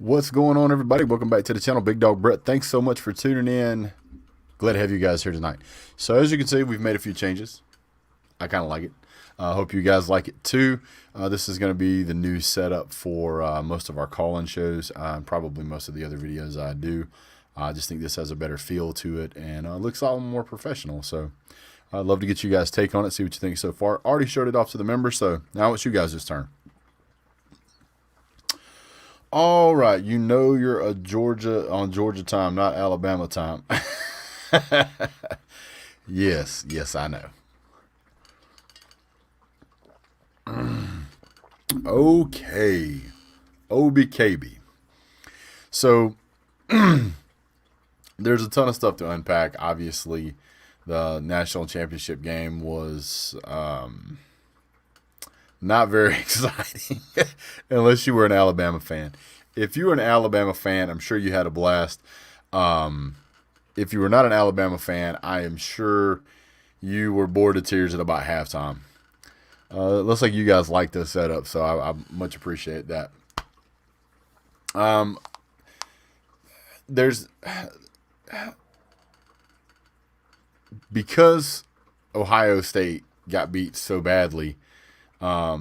What's going on, everybody? Welcome back to the channel. Big Dog Brett. Thanks so much for tuning in. Glad to have you guys here tonight. So as you can see, we've made a few changes. I kind of like it. I hope you guys like it too. This is going to be the new setup for most of our call-in shows, and probably most of the other videos I do. I just think this has a better feel to it and looks a lot more professional. So I'd love to get you guys' take on it, see what you think so far. Already showed it off to the members, so now it's you guys' turn. All right, you know you're a on Georgia time, not Alabama time. Yes, I know. Okay, OBKB. So there's a ton of stuff to unpack. Obviously, the national championship game was not very exciting unless you were an Alabama fan. If you were an Alabama fan, I'm sure you had a blast. If you were not an Alabama fan, I am sure you were bored to tears at about halftime. It looks like you guys like this setup, so I much appreciate that. Because Ohio State got beat so badly, a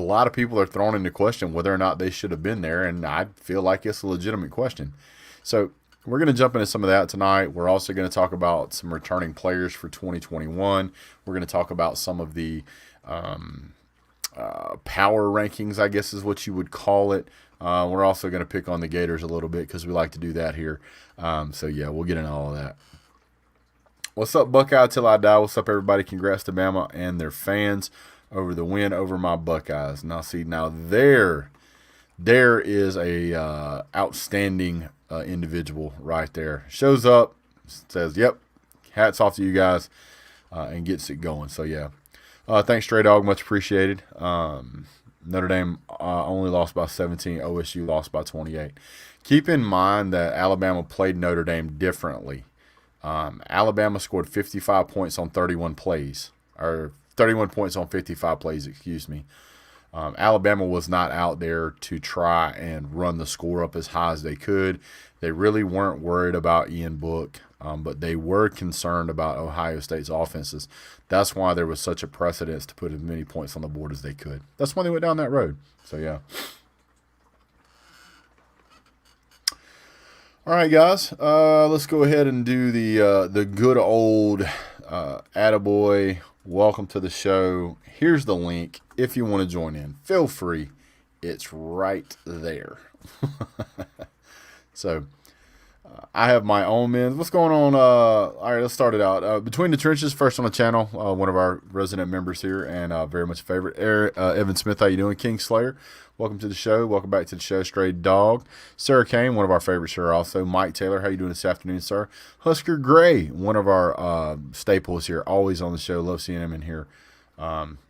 lot of people are throwing into question whether or not they should have been there, and I feel like it's a legitimate question. So we're going to jump into some of that tonight. We're also going to talk about some returning players for 2021. We're going to talk about some of the power rankings, I guess is what you would call it. We're also going to pick on the Gators a little bit because we like to do that here. So, yeah, we'll get into all of that. What's up, Buckeye Till I Die? What's up, everybody? Congrats to Bama and their fans over the win over my Buckeyes. Now, see, there is a outstanding individual right there. Shows up, says, yep, hats off to you guys, and gets it going. So, yeah. Thanks, Stray Dog. Much appreciated. Notre Dame only lost by 17. OSU lost by 28. Keep in mind that Alabama played Notre Dame differently. Alabama scored 55 points on 31 plays, or 31 points on 55 plays, excuse me. Alabama was not out there to try and run the score up as high as they could. They really weren't worried about Ian Book, but they were concerned about Ohio State's offenses. That's why there was such a precedence to put as many points on the board as they could. That's why they went down that road. So, yeah. All right, guys, let's go ahead and do the good old attaboy. Welcome to the show. Here's the link if you want to join in. Feel free. It's right there. So, I have my own men. What's going on? All right, let's start it out. Between the Trenches, first on the channel, one of our resident members here, and very much a favorite. Evan Smith, how you doing? King Slayer, welcome to the show. Welcome back to the show. Stray Dog. Sarah Kane, one of our favorites here also. Mike Taylor, how you doing this afternoon, sir? Husker Gray, one of our staples here, always on the show. Love seeing him in here.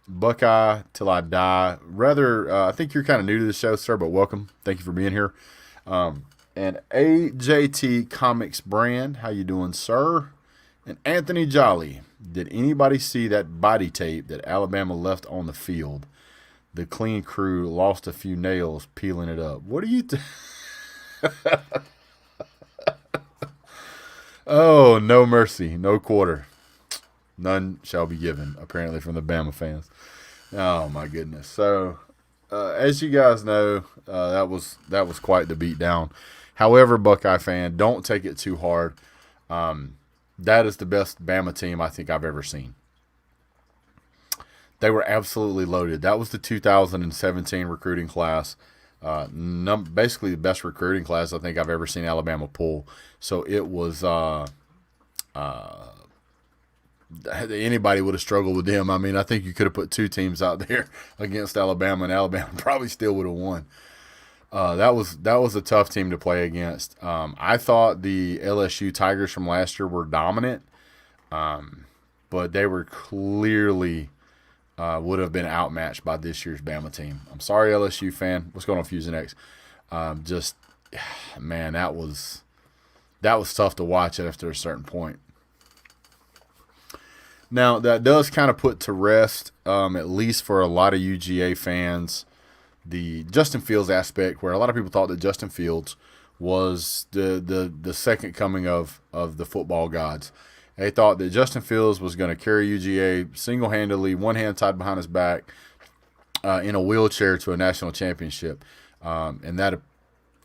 Buckeye Till I Die. I think you're kind of new to the show, sir, but welcome. Thank you for being here. And AJT Comics Brand, how you doing, sir? And Anthony Jolly, did anybody see that body tape that Alabama left on the field? The clean crew lost a few nails peeling it up. What do you Oh, no mercy, no quarter. None shall be given, apparently, from the Bama fans. Oh, my goodness. So, as you guys know, that was quite the beatdown. However, Buckeye fan, don't take it too hard. That is the best Bama team I think I've ever seen. They were absolutely loaded. That was the 2017 recruiting class. Basically the best recruiting class I think I've ever seen Alabama pull. So it was anybody would have struggled with them. I mean, I think you could have put two teams out there against Alabama, and Alabama probably still would have won. That was a tough team to play against. I thought the LSU Tigers from last year were dominant, but they were clearly would have been outmatched by this year's Bama team. I'm sorry, LSU fan. What's going on, Fusion X? Man, that was tough to watch after a certain point. Now, that does kind of put to rest, at least for a lot of UGA fans, the Justin Fields aspect, where a lot of people thought that Justin Fields was the second coming of the football gods. They thought that Justin Fields was going to carry UGA single-handedly, one hand tied behind his back, in a wheelchair to a national championship. And that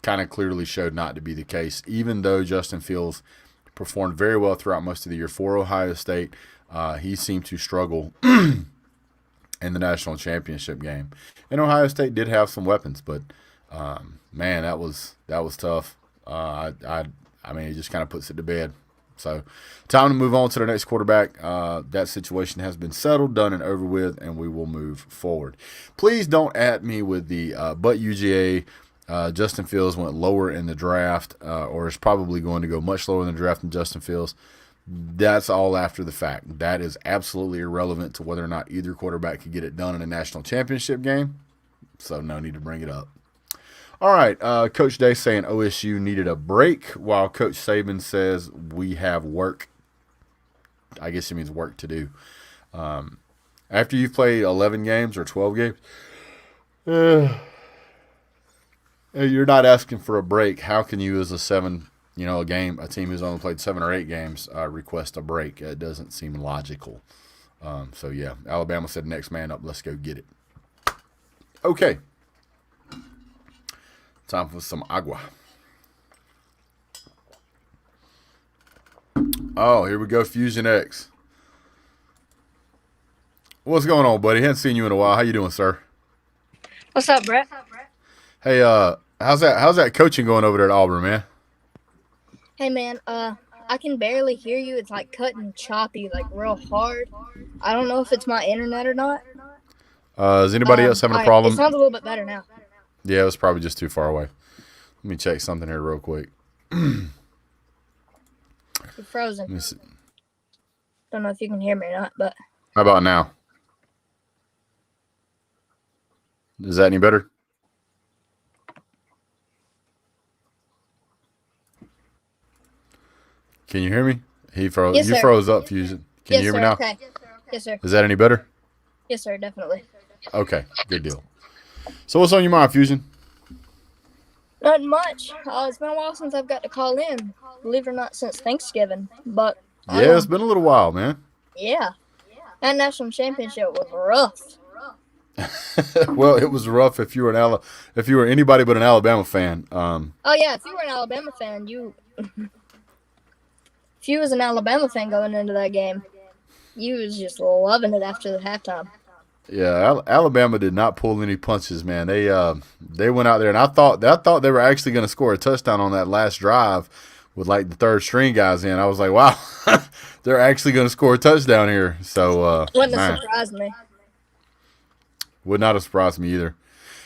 kind of clearly showed not to be the case, even though Justin Fields performed very well throughout most of the year for Ohio State. He seemed to struggle in the national championship game. And Ohio State did have some weapons, but man, that was tough. I mean, it just kind of puts it to bed. So, time to move on to the next quarterback. That situation has been settled, done, and over with, and we will move forward. Please don't at me with the but UGA. Justin Fields went lower in the draft, or is probably going to go much lower in the draft than Justin Fields. That's all after the fact. That is absolutely irrelevant to whether or not either quarterback could get it done in a national championship game. So no need to bring it up. All right, Coach Day saying OSU needed a break, while Coach Saban says we have work. I guess he means work to do. After you've played 11 games or 12 games, you're not asking for a break. How can you, as a team who's only played 7 or 8 games, request a break? It doesn't seem logical. So, yeah, Alabama said next man up, let's go get it. Okay. Time for some agua. Oh, here we go, Fusion X. What's going on, buddy? Hadn't seen you in a while. How you doing, sir? What's up, Brett? Hey, how's that coaching going over there at Auburn, man? Hey, man, I can barely hear you. It's like cutting choppy, like real hard. I don't know if it's my internet or not. Is anybody else having a problem? It sounds a little bit better now. Yeah, it was probably just too far away. Let me check something here real quick. You're frozen. Let me see. Don't know if you can hear me or not, but. How about now? Is that any better? Can you hear me? He froze. Yes, you sir. Froze up, Fusion. Can you hear me now? Okay. Yes, sir. Is that any better? Yes, sir. Definitely. Okay. Good deal. So what's on your mind, Fusion? Nothing much. It's been a while since I've got to call in. Believe it or not, since Thanksgiving. But yeah, it's been a little while, man. Yeah. That national championship was rough. Well, it was rough if you were anybody but an Alabama fan. Oh yeah, if you were an Alabama fan, if you was an Alabama fan going into that game, you was just loving it after the halftime. Yeah, Alabama did not pull any punches, man. They went out there, and I thought they were actually going to score a touchdown on that last drive with like the third string guys in. I was like, wow, they're actually going to score a touchdown here. So wouldn't have surprised me. Would not have surprised me either.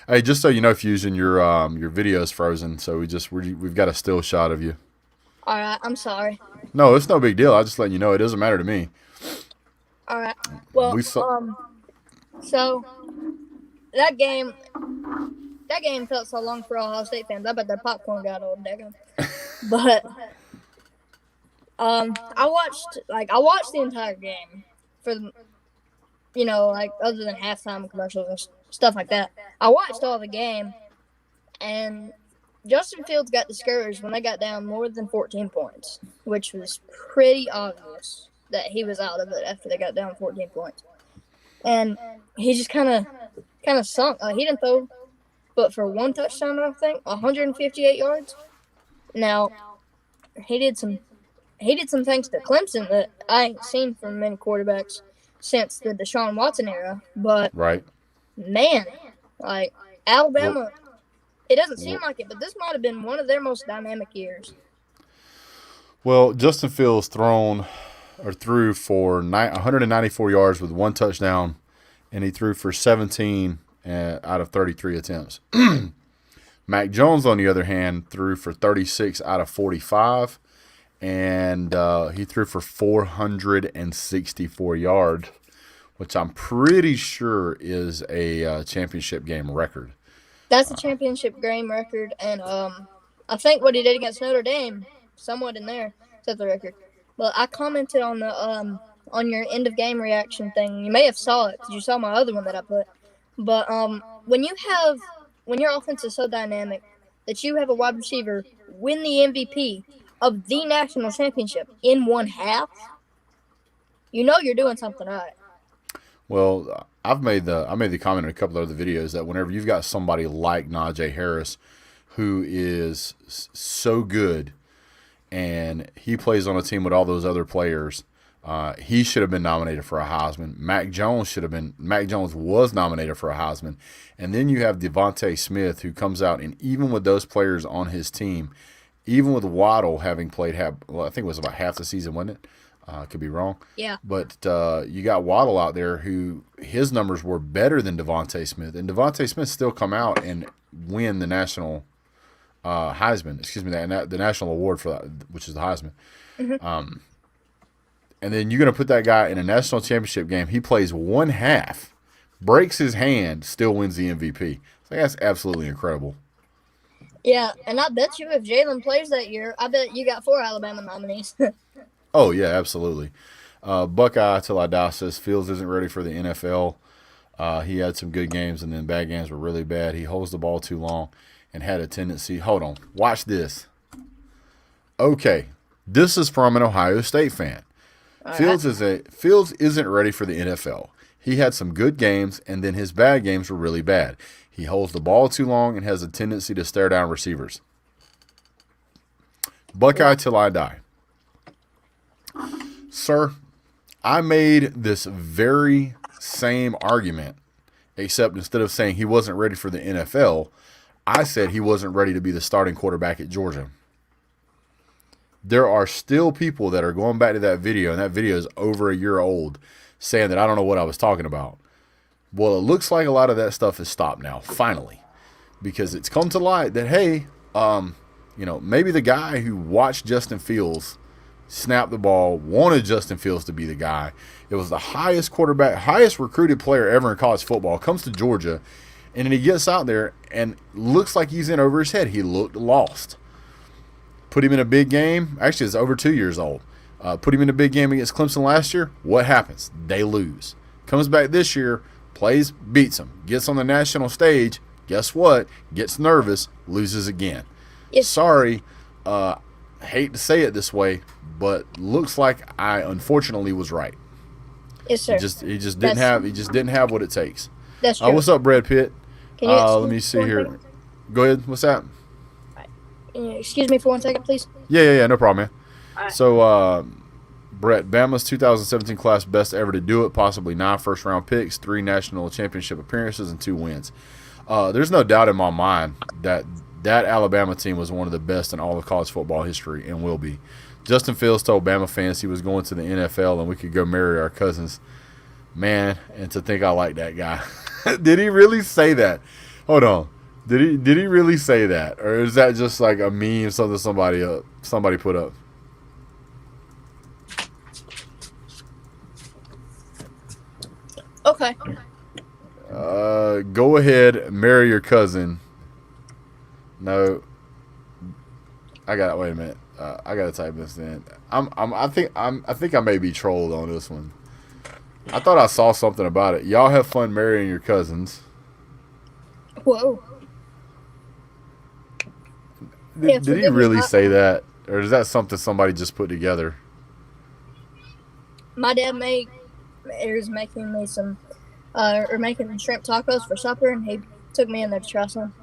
Hey, just so you know, Fusion, your video is frozen, so we've got a still shot of you. All right, I'm sorry. No, it's no big deal. I just letting you know it doesn't matter to me. All right. Well, so that game felt so long for Ohio State fans. I bet their popcorn got old, daggone. But I watched the entire game for other than halftime commercials and stuff like that. I watched all the game, and Justin Fields got discouraged when they got down more than 14 points, which was pretty obvious that he was out of it after they got down 14 points. And he just kind of sunk. He didn't throw but for one touchdown, I think, 158 yards. Now, he did some things to Clemson that I ain't seen from many quarterbacks since the Deshaun Watson era. But right, man, like Alabama, it doesn't seem like it, but this might have been one of their most dynamic years. Well, Justin Fields threw for 194 yards with one touchdown, and he threw for 17 out of 33 attempts. Mac Jones, on the other hand, threw for 36 out of 45, and he threw for 464 yards, which I'm pretty sure is a championship game record. That's a championship game record, and I think what he did against Notre Dame, somewhat in there, set the record. But I commented on the on your end of game reaction thing. You may have saw it because you saw my other one that I put. But when you have when your offense is so dynamic that you have a wide receiver win the MVP of the national championship in one half, you know you're doing something right. Well, I made the comment in a couple of other videos that whenever you've got somebody like Najee Harris, who is so good, and he plays on a team with all those other players, he should have been nominated for a Heisman. Mac Jones was nominated for a Heisman, and then you have Devontae Smith, who comes out, and even with those players on his team, even with Waddle having played I think it was about half the season, wasn't it? Could be wrong. Yeah. But you got Waddle out there who his numbers were better than Devontae Smith. And Devontae Smith still come out and win the national Heisman. Excuse me, the national award for that, which is the Heisman. Mm-hmm. And then you're going to put that guy in a national championship game. He plays one half, breaks his hand, still wins the MVP. So that's absolutely incredible. Yeah, and I bet you if Jalen plays that year, I bet you got 4 Alabama nominees. Oh, yeah, absolutely. Buckeye Till I Die says Fields isn't ready for the NFL. He had some good games, and then bad games were really bad. He holds the ball too long and had a tendency. Hold on. Watch this. Okay. This is from an Ohio State fan. Fields isn't ready for the NFL. He had some good games, and then his bad games were really bad. He holds the ball too long and has a tendency to stare down receivers. Buckeye Till I Die. Sir, I made this very same argument, except instead of saying he wasn't ready for the NFL, I said he wasn't ready to be the starting quarterback at Georgia. There are still people that are going back to that video, and that video is over a year old, saying that I don't know what I was talking about. Well, it looks like a lot of that stuff has stopped now, finally, because it's come to light that, hey, maybe the guy who watched Justin Fields snap the ball wanted Justin Fields to be the guy. It was the highest recruited player ever in college football, comes to Georgia, and then he gets out there and looks like he's in over his head. He looked lost. Put him in a big game. Actually, it's over 2 years old. Put him in a big game against Clemson last year. What happens? They lose. Comes back this year, plays, beats them. Gets on the national stage. Guess what? Gets nervous, loses again. Yes. Sorry. Hate to say it this way, but looks like I unfortunately was right. Yes, sir. He just didn't have what it takes. That's true. What's up, Brad Pitt? Can you Let me see here. Go ahead. What's that? Excuse me for 1 second, please. Yeah, no problem, man. So, Brett, Bama's 2017 class best ever to do it, possibly 9 first-round picks, 3 national championship appearances, and 2 wins. There's no doubt in my mind that Alabama team was one of the best in all of college football history and will be. Justin Fields told Bama fans he was going to the NFL and we could go marry our cousins. Man, and to think I like that guy. Did he really say that? Hold on. Did he really say that? Or is that just like a meme, something somebody put up? Okay. Go ahead, marry your cousin. No. Wait a minute. I gotta type this in. I think I may be trolled on this one. I thought I saw something about it. Y'all have fun marrying your cousins. Whoa. Did he really say that? Or is that something somebody just put together? My dad is making me some making shrimp tacos for supper, and he took me in there to try some.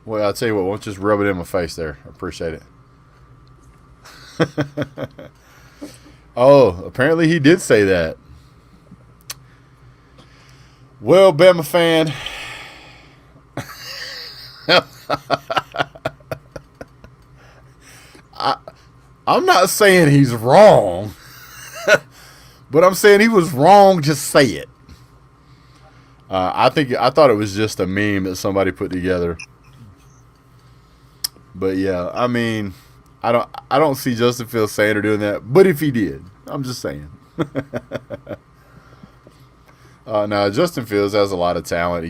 Well, I'll tell you what, why don't you just rub it in my face there? I appreciate it. Oh, apparently he did say that. Well, Bama fan. I'm not saying he's wrong, but I'm saying he was wrong. Just say it. I thought it was just a meme that somebody put together. But yeah, I mean, I don't see Justin Fields saying or doing that. But if he did, I'm just saying. No, Justin Fields has a lot of talent.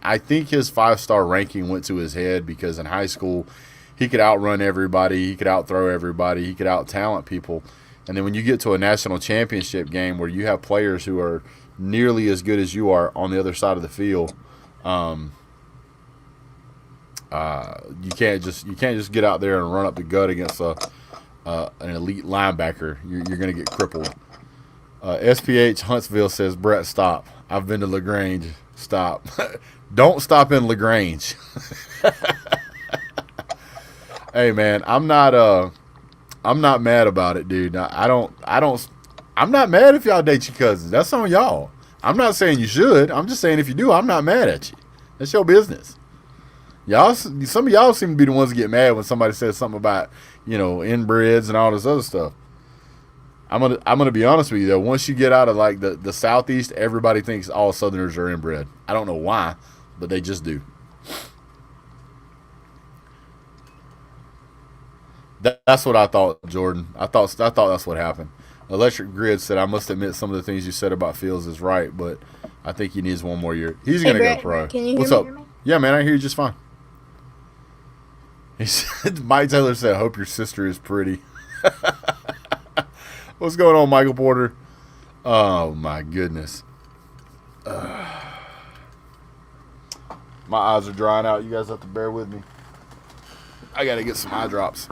I think his 5-star ranking went to his head because in high school he could outrun everybody, he could outthrow everybody, he could out-talent people. And then when you get to a national championship game where you have players who are nearly as good as you are on the other side of the field, You can't just get out there and run up the gut against an elite linebacker. You're going to get crippled. SPH Huntsville says, Brett, stop. I've been to LaGrange. Stop. Don't stop in LaGrange. Hey man, I'm not mad about it, dude. I'm not mad if y'all date your cousins. That's on y'all. I'm not saying you should. I'm just saying if you do, I'm not mad at you. That's your business. Some of y'all seem to be the ones that get mad when somebody says something about, inbreds and all this other stuff. I'm gonna be honest with you though. Once you get out of like the southeast, everybody thinks all Southerners are inbred. I don't know why, but they just do. That's what I thought, Jordan. I thought that's what happened. Electric Grid said, I must admit some of the things you said about Fields is right, but I think he needs one more year. He's going to go pro. Can you What's hear up? me? Yeah, man, I hear you just fine. He said, Mike Taylor said, I hope your sister is pretty. What's going on, Michael Porter? Oh, my goodness. My eyes are drying out. You guys have to bear with me. I got to get some eye drops.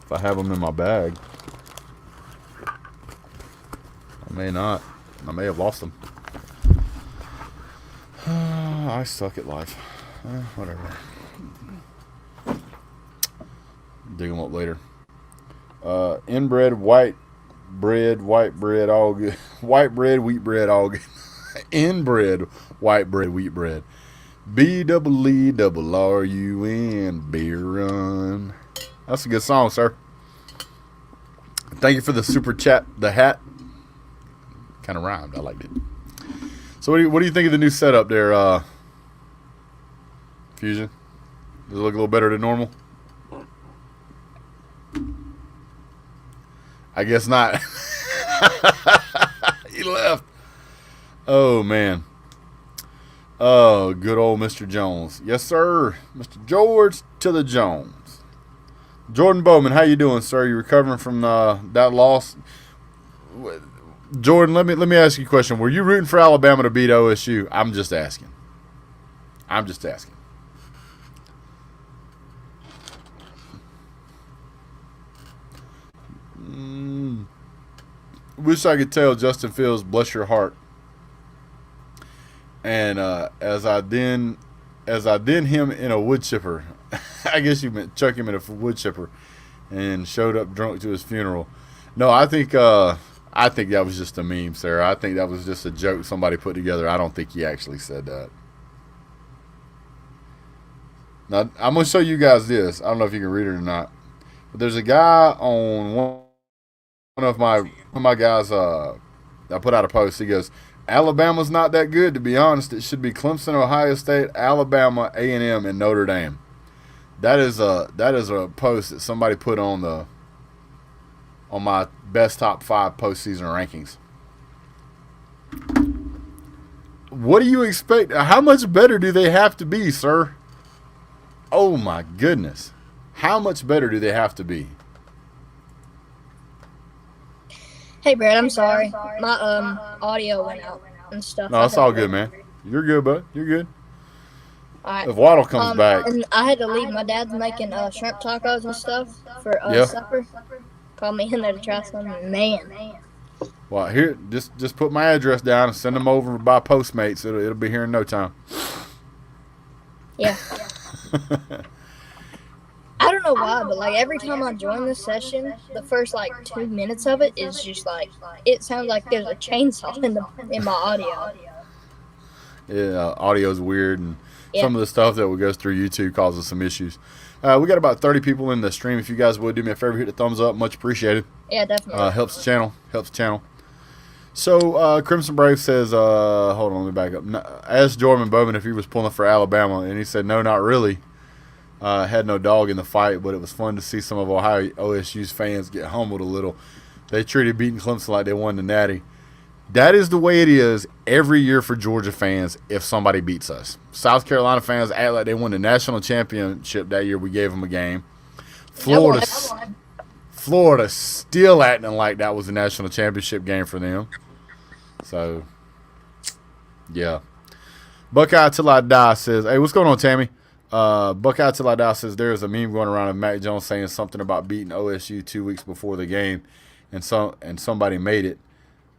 If I have them in my bag. I may not. I may have lost them. I suck at life. Whatever. Dig them up later. Inbred, white bread, all good. White bread, wheat bread, all good. Inbred, white bread, wheat bread. BEERUN, beer run. That's a good song, sir. Thank you for the super chat. The hat kind of rhymed. I liked it. So what do you think of the new setup there, Fusion? Does it look a little better than normal? I guess not. He left. Oh, man. Oh, good old Mr. Jones. Yes, sir. Mr. George to the Jones. Jordan Bowman, how you doing, sir? You recovering from that loss? Jordan, let me ask you a question. Were you rooting for Alabama to beat OSU? I'm just asking. Wish I could tell Justin Fields, bless your heart. And as I then him in a wood chipper, I guess you meant chuck him in a wood chipper, and showed up drunk to his funeral. No, I think that was just a meme, Sarah. I think that was just a joke somebody put together. I don't think he actually said that. Now I'm gonna show you guys this. I don't know if you can read it or not, but there's a guy on one of my guys. I put out a post. He goes, Alabama's not that good, to be honest. It should be Clemson, Ohio State, Alabama, A&M, and Notre Dame. That is a post that somebody put on my best top 5 postseason rankings. What do you expect? How much better do they have to be, sir? Oh my goodness. How much better do they have to be? Hey, Brad, I'm sorry. My audio went out and stuff. No, it's all good, man. You're good, bud. You're good. All right. If Waddle comes back. And I had to leave. My dad's making shrimp tacos and stuff for supper. Called me in there to try some. Man. Well, here, just put my address down and send them over by Postmates. It'll be here in no time. Yeah. I don't know why, but like every time I join this session, the first like 2 minutes of it is just like it sounds like there's a chainsaw in my audio. Yeah, audio's weird, and some of the stuff that goes through YouTube causes some issues. We got about 30 people in the stream. If you guys would do me a favor, hit the thumbs up, much appreciated. Yeah, definitely. Helps the channel. So Crimson Brave says, hold on, let me back up. Asked Jordan Bowman if he was pulling for Alabama, and he said no, not really. Had no dog in the fight, but it was fun to see some of Ohio OSU's fans get humbled a little. They treated beating Clemson like they won the Natty. That is the way it is every year for Georgia fans if somebody beats us. South Carolina fans act like they won the national championship that year we gave them a game. Florida still acting like that was a national championship game for them. So, yeah. Buckeye Till I Die says, hey, what's going on, Tammy? Buckeye Till I Die says there's a meme going around of Mac Jones saying something about beating OSU 2 weeks before the game, and somebody made it.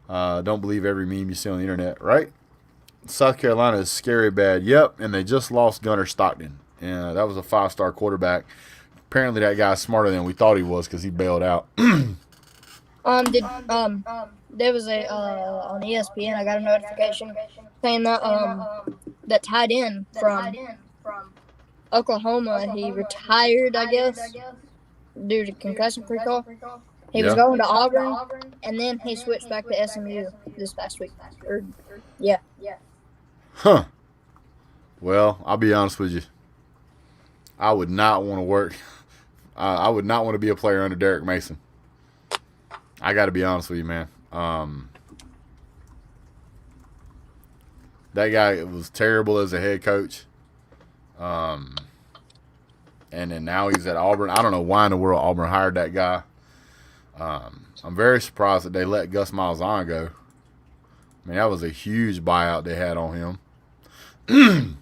Don't believe every meme you see on the internet, right? South Carolina is scary bad. Yep, and they just lost Gunnar Stockton. And that was a 5-star quarterback. Apparently that guy's smarter than we thought he was because he bailed out. There was a on ESPN. I got a notification saying that that tight end from Oklahoma, he retired, I guess, due to concussion protocol. He was going to Auburn, and then he switched back to SMU this past week. Yeah. Huh. Well, I'll be honest with you. I would not want to work. I would not want to be a player under Derek Mason. I got to be honest with you, man. That guy was terrible as a head coach. And then now he's at Auburn. I don't know why in the world Auburn hired that guy. I'm very surprised that they let Gus Malzahn go. I mean, that was a huge buyout they had on him.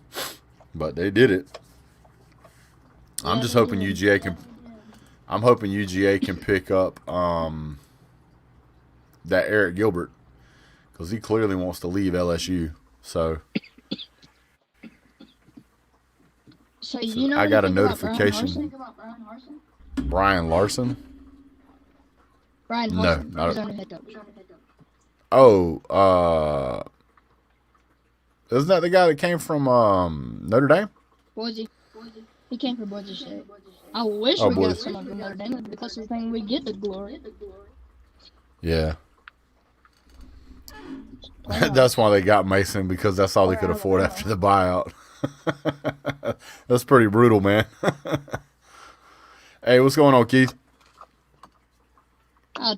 But they did it. I'm just hoping UGA can. I'm hoping UGA can pick up that Eric Gilbert because he clearly wants to leave LSU. So you know I got a notification. Brian Larson? Brian No, Larson. not He's our new head coach. Oh, isn't that the guy that came from Notre Dame? Boise. He came from Boise State. I wish we got someone from Notre Dame. That'd be the closest thing we get to glory. Yeah. That's why they got Mason, because that's all they could afford after the buyout. That's pretty brutal, man. Hey, what's going on, Keith?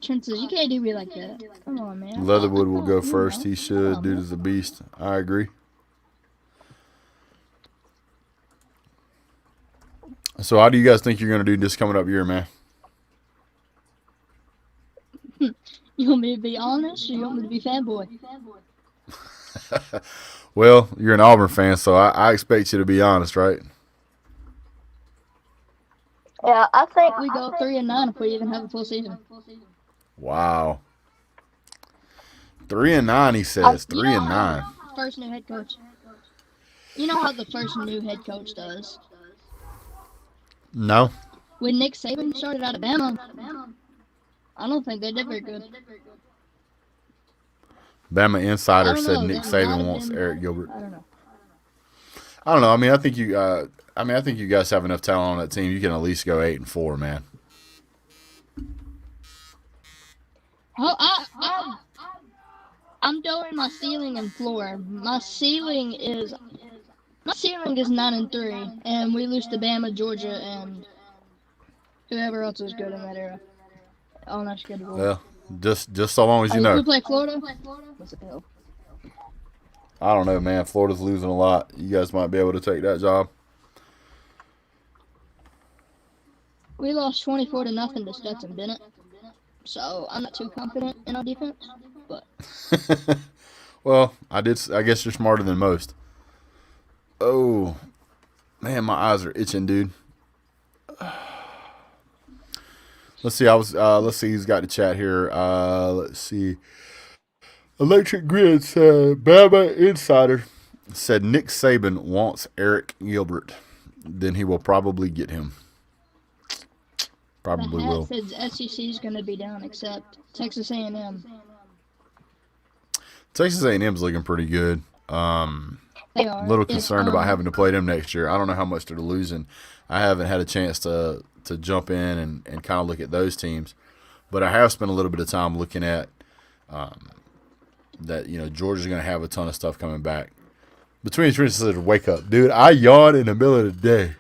Trent says, you can't do me like that. Come on, man. Leatherwood will go first. He should. Dude is a beast. I agree. So how do you guys think you're going to do this coming up year, man? You want me to be honest, or you want me to be fanboy? Well, you're an Auburn fan, so I expect you to be honest, right? Yeah, I think We go 3-9 if we even have a full season. Wow. 3-9, he says. 3-9. First new head coach. You know how the first new head coach does. No. When Nick Saban started out of Bama, I don't think they did very good. Bama Insider I don't said know, Nick they might Saban have wants been- Eric Gilbert. I don't know. I don't know. I mean, I think you guys have enough talent on that team. You can at least go 8-4, man. I'm doing my ceiling and floor. My ceiling is 9-3, and we lose to Bama, Georgia, and whoever else is good in that era on our schedule. Well, just so long as you If know. we play Florida, what's the hell? I don't know, man. Florida's losing a lot. You guys might be able to take that job. We lost 24-0 to Stetson Bennett, so I'm not too confident in our defense. But Well, I guess you're smarter than most. Oh, man, my eyes are itching, dude. Let's see. Let's see who's got the chat here. Let's see. Electric Grid said Bama Insider said Nick Saban wants Eric Gilbert. Then he will probably get him. Probably the will. hat says SEC is going to be down, except Texas A&M. Texas A&M's looking pretty good. They are. A little concerned about having to play them next year. I don't know how much they're losing. I haven't had a chance to jump in and kind of look at those teams. But I have spent a little bit of time looking at that, Georgia's going to have a ton of stuff coming back. Between the trenches, said, wake up. Dude, I yawn in the middle of the day.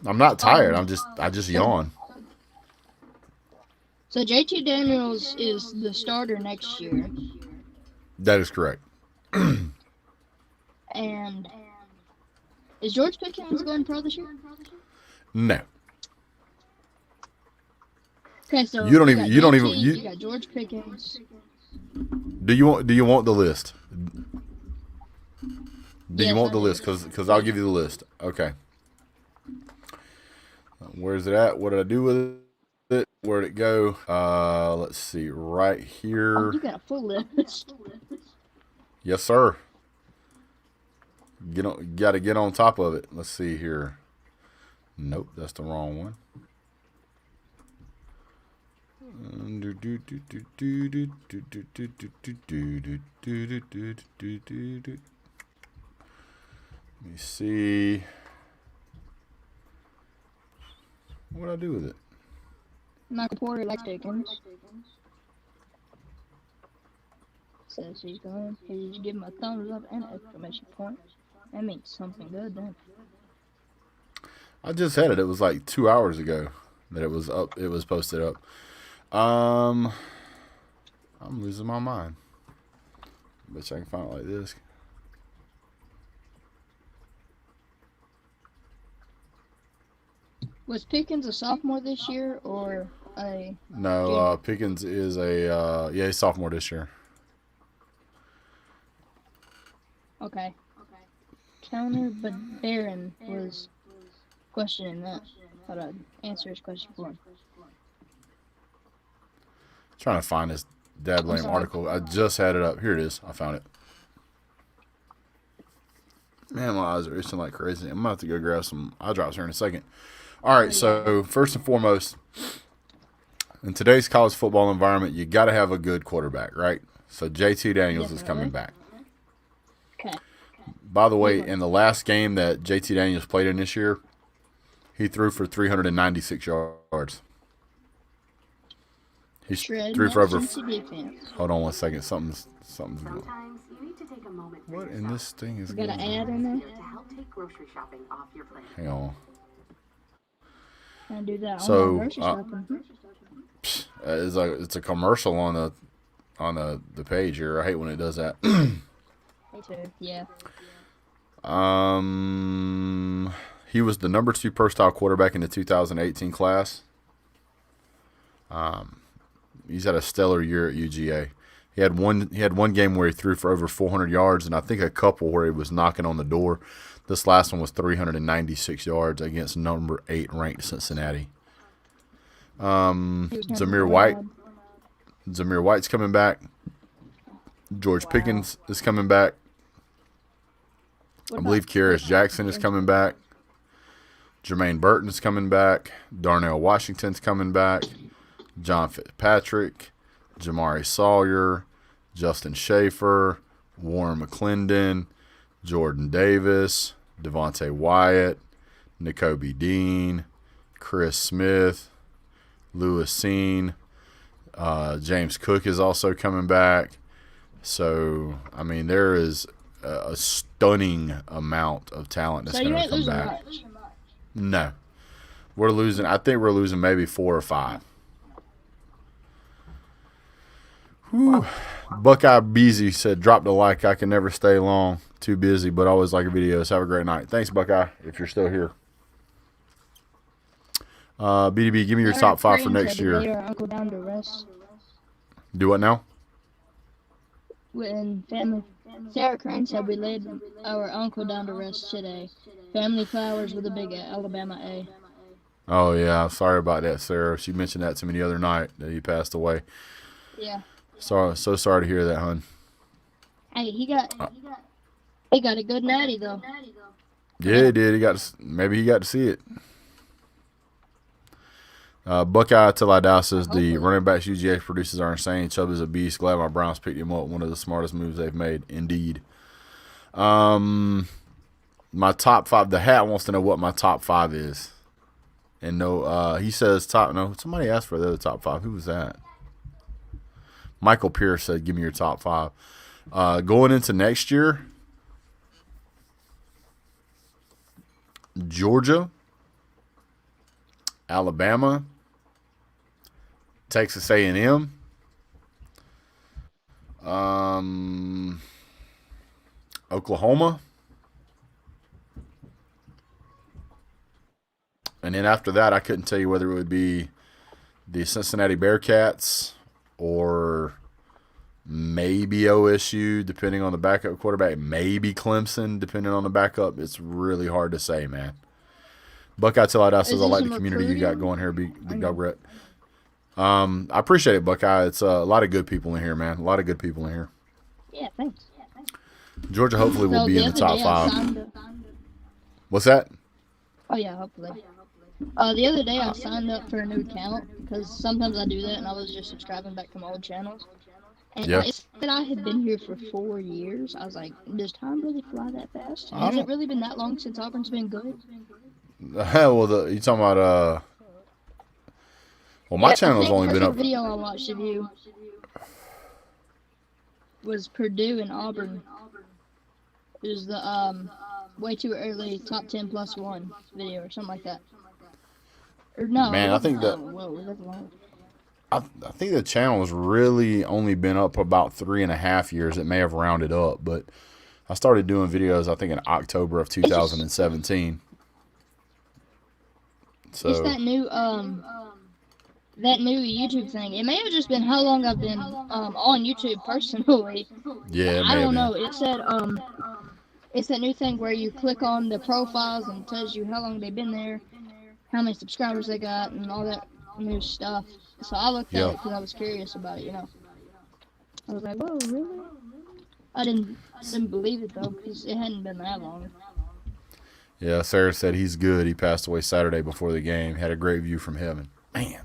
I'm not tired. I just yawn. So JT Daniels is the starter next year. That is correct. And is George Pickens going pro this year? No. Okay, so You don't got even JT, you got George Pickens. Do you want the list? Do you Yes, want I the do. list? Because I'll give you the list. Okay. Where's it at? What did I do with it? Where'd it go? Let's see. Right Oh, here. you got a full list. Yes, sir. Got to get on top of it. Let's see here. Nope, that's the wrong one. Let me see. What did I do with it? Michael Porter likes Pickens. Says he's going. He's giving a thumbs up and an exclamation point. That means something good then. I just had it. It was like 2 hours ago that it was up. It was posted up. I'm losing my mind. Bet you I can find it like this. Was Pickens a sophomore this year or a No, junior? Pickens is a he's sophomore this year. Okay. Counter, but Barron was questioning that. Thought I'd answer his question for him. Trying to find this dad blame sorry. article. I just had it up. Here it is. I found it. Man, my eyes are itching like crazy. I'm about to go grab some eye drops here in a second. All right, so first and foremost, in today's college football environment, you got to have a good quarterback, right? So JT Daniels is coming back. Okay. By the way, in the last game that JT Daniels played in this year, he threw for 396 yards. He threw for over. Hold on one second. Something's. Sometimes you need to take a moment for What in yourself. this thing is Got going an on? ad in there? To help take grocery shopping off your plate. Hang on. Can't do that. So, I'm grocery shopping. It's a commercial on the page here. I hate when it does that. Me too. Yeah. He was the number 2 percentile quarterback in the 2018 class. He's had a stellar year at UGA. He had one game where he threw for over 400 yards, and I think a couple where he was knocking on the door. This last one was 396 yards against number 8 ranked Cincinnati. Zamir White's coming back. George Pickens is coming back. I believe Kyrus Jackson is coming back. Jermaine Burton is coming back. Darnell Washington's coming back. John Fitzpatrick. Jamari Sawyer. Justin Schaefer. Warren McClendon. Jordan Davis. Devontae Wyatt. N'Kobe Dean. Chris Smith. Lewis Seen. James Cook is also coming back. So, I mean, there is a stunning amount of talent that's going to come back. Much. No. I think we're losing maybe 4 or 5. Whew. Buckeye Beezy said, drop the like. I can never stay long. Too busy, but always like your videos. Have a great night. Thanks, Buckeye, if you're still here. BDB, give me your top 5 for next year. Our uncle down to rest. Do what now? When family, Sarah Crane said we laid our uncle down to rest today. Family flowers with a big Alabama A. Oh, yeah. Sorry about that, Sarah. She mentioned that to me the other night that he passed away. Yeah. So sorry to hear that, hon. Hey, he got a good natty though. Yeah, he did. Maybe he got to see it. Buckeye Till I Die says the running backs UGA produces are insane. Chubb is a beast. Glad my Browns picked him up. One of the smartest moves they've made. Indeed. My top 5. The hat wants to know what my top 5 is. And no, he says top. No, somebody asked for the other top 5. Who was that? Michael Pierce said, give me your top 5. Going into next year, Georgia, Alabama, Texas A&M, Oklahoma, and then after that, I couldn't tell you whether it would be the Cincinnati Bearcats or maybe OSU, depending on the backup quarterback, maybe Clemson, depending on the backup. It's really hard to say, man. Buckeye Till I Die says, I like the community you got going here, Big Dog Brett. I appreciate it, Buckeye. It's a lot of good people in here, man. A lot of good people in here. Yeah, thanks. Georgia hopefully will be in the top 5. What's that? Oh, yeah, hopefully. The other day I signed up for a new account because sometimes I do that, and I was just subscribing back to my old channels. And it said I had been here for 4 years. I was like, does time really fly that fast? Has it really been that long since Auburn's been good? Well, you talking about well, my channel's only been up. The video I watched of you was Purdue and Auburn. It was the way too early top 10 plus 1 video or something like that. Or no, man, I think that. I think the channel has really only been up about 3.5 years. It may have rounded up, but I started doing videos, I think, in October of 2017. So it's that new YouTube thing. It may have just been how long I've been on YouTube personally. Yeah, I don't know. It said it's that new thing where you click on the profiles and it tells you how long they've been there, how many subscribers they got, and all that new stuff. So I looked at it because I was curious about it, I was like, whoa, really? I didn't believe it, though, because it hadn't been that long. Yeah, Sarah said he's good. He passed away Saturday before the game. Had a great view from heaven. Man.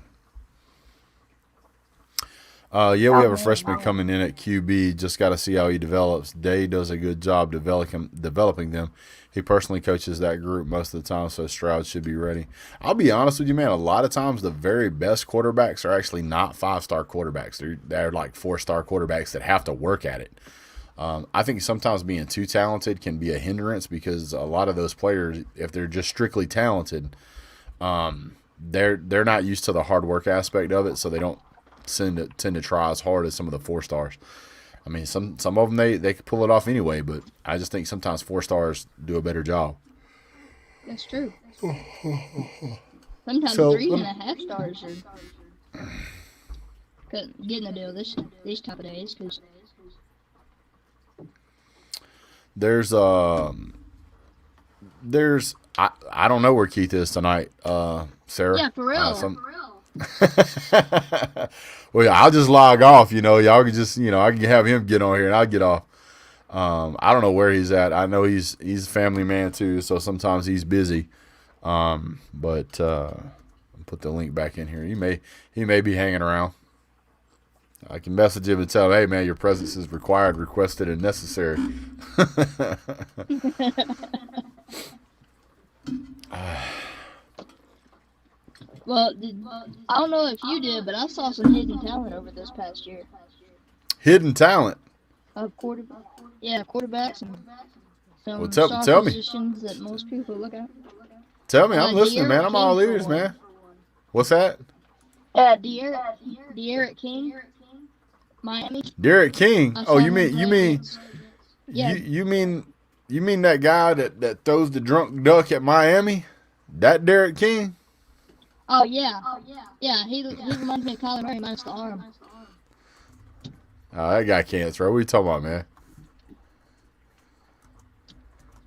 We have a freshman coming in at QB. Just got to see how he develops. Day does a good job developing them. He personally coaches that group most of the time, so Stroud should be ready. I'll be honest with you, man. A lot of times the very best quarterbacks are actually not 5-star quarterbacks. They're like 4-star quarterbacks that have to work at it. I think sometimes being too talented can be a hindrance because a lot of those players, if they're just strictly talented, they're not used to the hard work aspect of it, so they don't tend to try as hard as some of the 4-stars. I mean, some of them they can pull it off anyway, but I just think sometimes 4-stars do a better job. That's true. Sometimes 3.5 stars are getting a deal these type of days because. There's I don't know where Keith is tonight, Sarah. Yeah, for real. Well, yeah, I'll just log off. Y'all can just I can have him get on here and I'll get off. I don't know where he's at. I know he's a family man too, so sometimes he's busy. But I'll put the link back in here. He may be hanging around. I can message him and tell him, hey, man, your presence is required, requested, and necessary. Well, I don't know if you did, but I saw some hidden talent over this past year. Hidden talent? Quarterbacks and some tell me. positions that most people look at. Tell me, I'm listening, man. I'm all ears, man. What's that? De'Aaron King. Miami. Derek King. Oh, you mean yeah. you mean that guy that throws the drunk duck at Miami? That Derek King? Oh yeah. Yeah, he reminds me of Kyler Murray minus the arm. Oh, that guy can't throw. What are you talking about, man?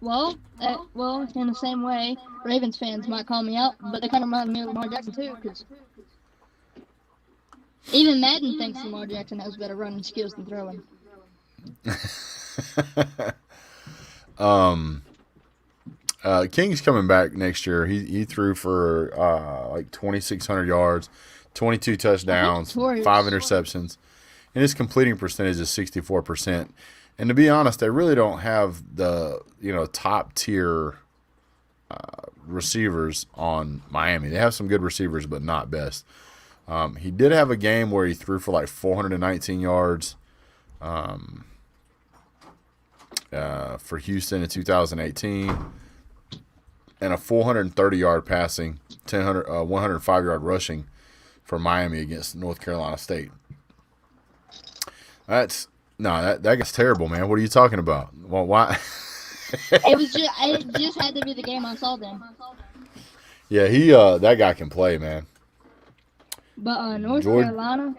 Well, in the same way, Ravens fans might call me out, but they kind of remind me of Lamar Jackson too, because even Madden thinks Lamar Jackson has better running skills than throwing. King's coming back next year. He threw for like 2,600 yards, 22 touchdowns, 5 interceptions, and his completing percentage is 64%. And to be honest, they really don't have the top tier receivers on Miami. They have some good receivers, but not best. He did have a game where he threw for like 419 yards for Houston in 2018, and a 430-yard passing, 105-yard rushing for Miami against North Carolina State. That gets terrible, man. What are you talking about? Well, why? It just had to be the game I saw then. Yeah, that guy can play, man. But North Carolina,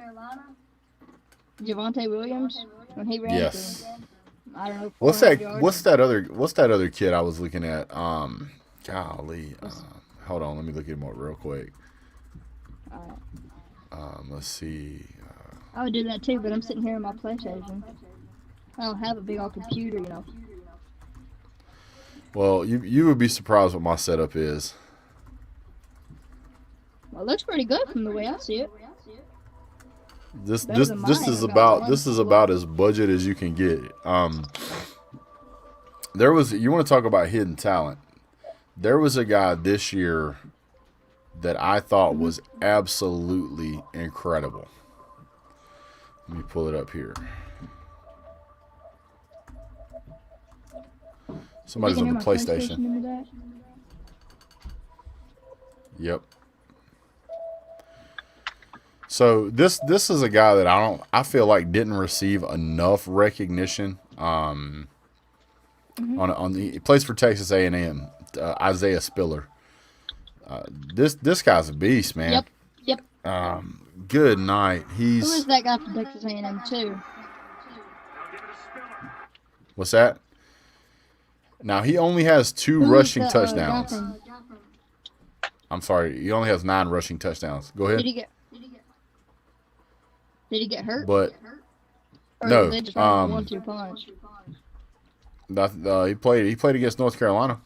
Javonte Williams when he ran Yes. for, I don't know, What's 400 that? yards. What's that other kid I was looking at? Golly. Hold on, let me look at him up real quick. Let's see. I would do that too, but I'm sitting here on my PlayStation. I don't have a big old computer, you know. Well, you would be surprised what my setup is. Well, it looks pretty good from the way I see it. This Better this than this mine. is I got about one. this is about as budget as you can get. There was, you want to talk about hidden talent. There was a guy this year that I thought was absolutely incredible. Let me pull it up here. Somebody's You on can the hear my PlayStation. in the back? Yep. So this is a guy that I feel like didn't receive enough recognition. He plays for Texas A&M. Isaiah Spiller. This guy's a beast, man. Yep. Good night. Who is that guy from Texas A&M too? What's that? Now he only has 2 Who is rushing the, touchdowns. guy from- I'm sorry, he only has 9 rushing touchdowns. Go ahead. Did he get hurt? But Or no, did they just run a 1-2 punch? he played against North Carolina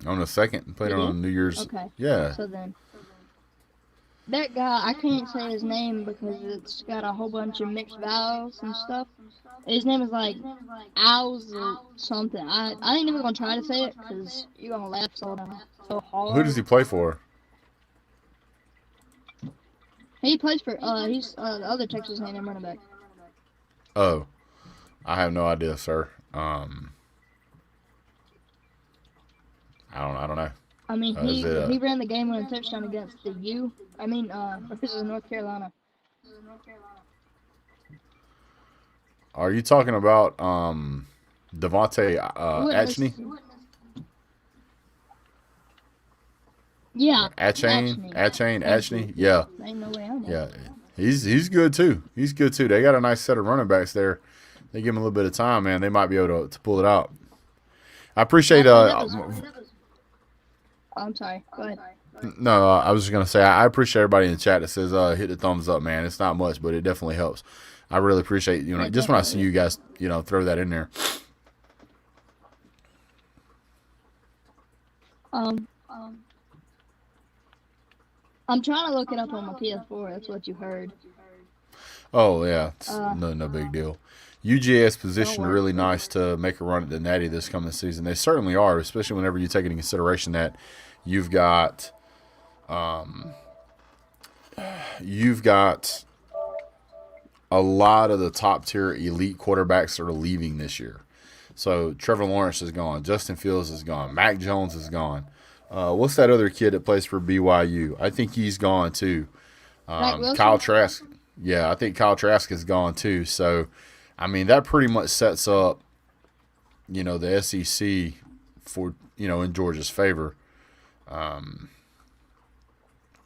on the second. He played Did he? on New Year's. Okay. Yeah. So then, that guy, I can't say his name because it's got a whole bunch of mixed vowels and stuff. His name is like Owls or something. I ain't even gonna try to say it because you're gonna laugh so hard. Who does he play for? He plays for he's the other Texas A&M running back. Oh, I have no idea, sir. I don't know. I mean, Is it, he ran the game-winning touchdown against the U. This is North Carolina. Are you talking about Devontae Atchney? Yeah. Atchney. Yeah. Ain't no way I'm Yeah. He's good too. He's good too. They got a nice set of running backs there. They give him a little bit of time, man. They might be able to pull it out. I appreciate I'm sorry. Go ahead. No, I was just gonna say I appreciate everybody in the chat that says hit the thumbs up, man. It's not much, but it definitely helps. I really appreciate just when I see you guys throw that in there. I'm trying to look it up on my PS4. That's what you heard. Oh yeah, it's no big deal. UGA's positioned really nice to make a run at the Natty this coming season. They certainly are, especially whenever you take into consideration that you've got a lot of the top tier elite quarterbacks that are leaving this year. So Trevor Lawrence is gone, Justin Fields is gone, Mac Jones is gone. What's that other kid that plays for BYU? I think he's gone too. Kyle Trask. Yeah, I think Kyle Trask is gone too. So, I mean, that pretty much sets up, the SEC for, in Georgia's favor. I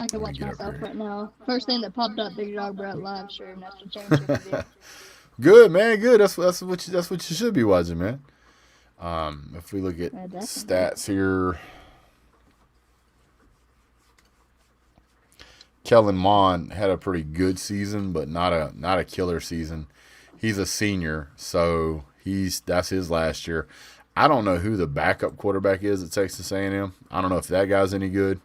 can watch myself right now. First thing that popped up, Big Dog Brett live stream. That's the championship video. Good, man. Good. That's what you should be watching, man. If we look at stats here, Kellen Mond had a pretty good season, but not a killer season. He's a senior, so that's his last year. I don't know who the backup quarterback is at Texas A&M. I don't know if that guy's any good,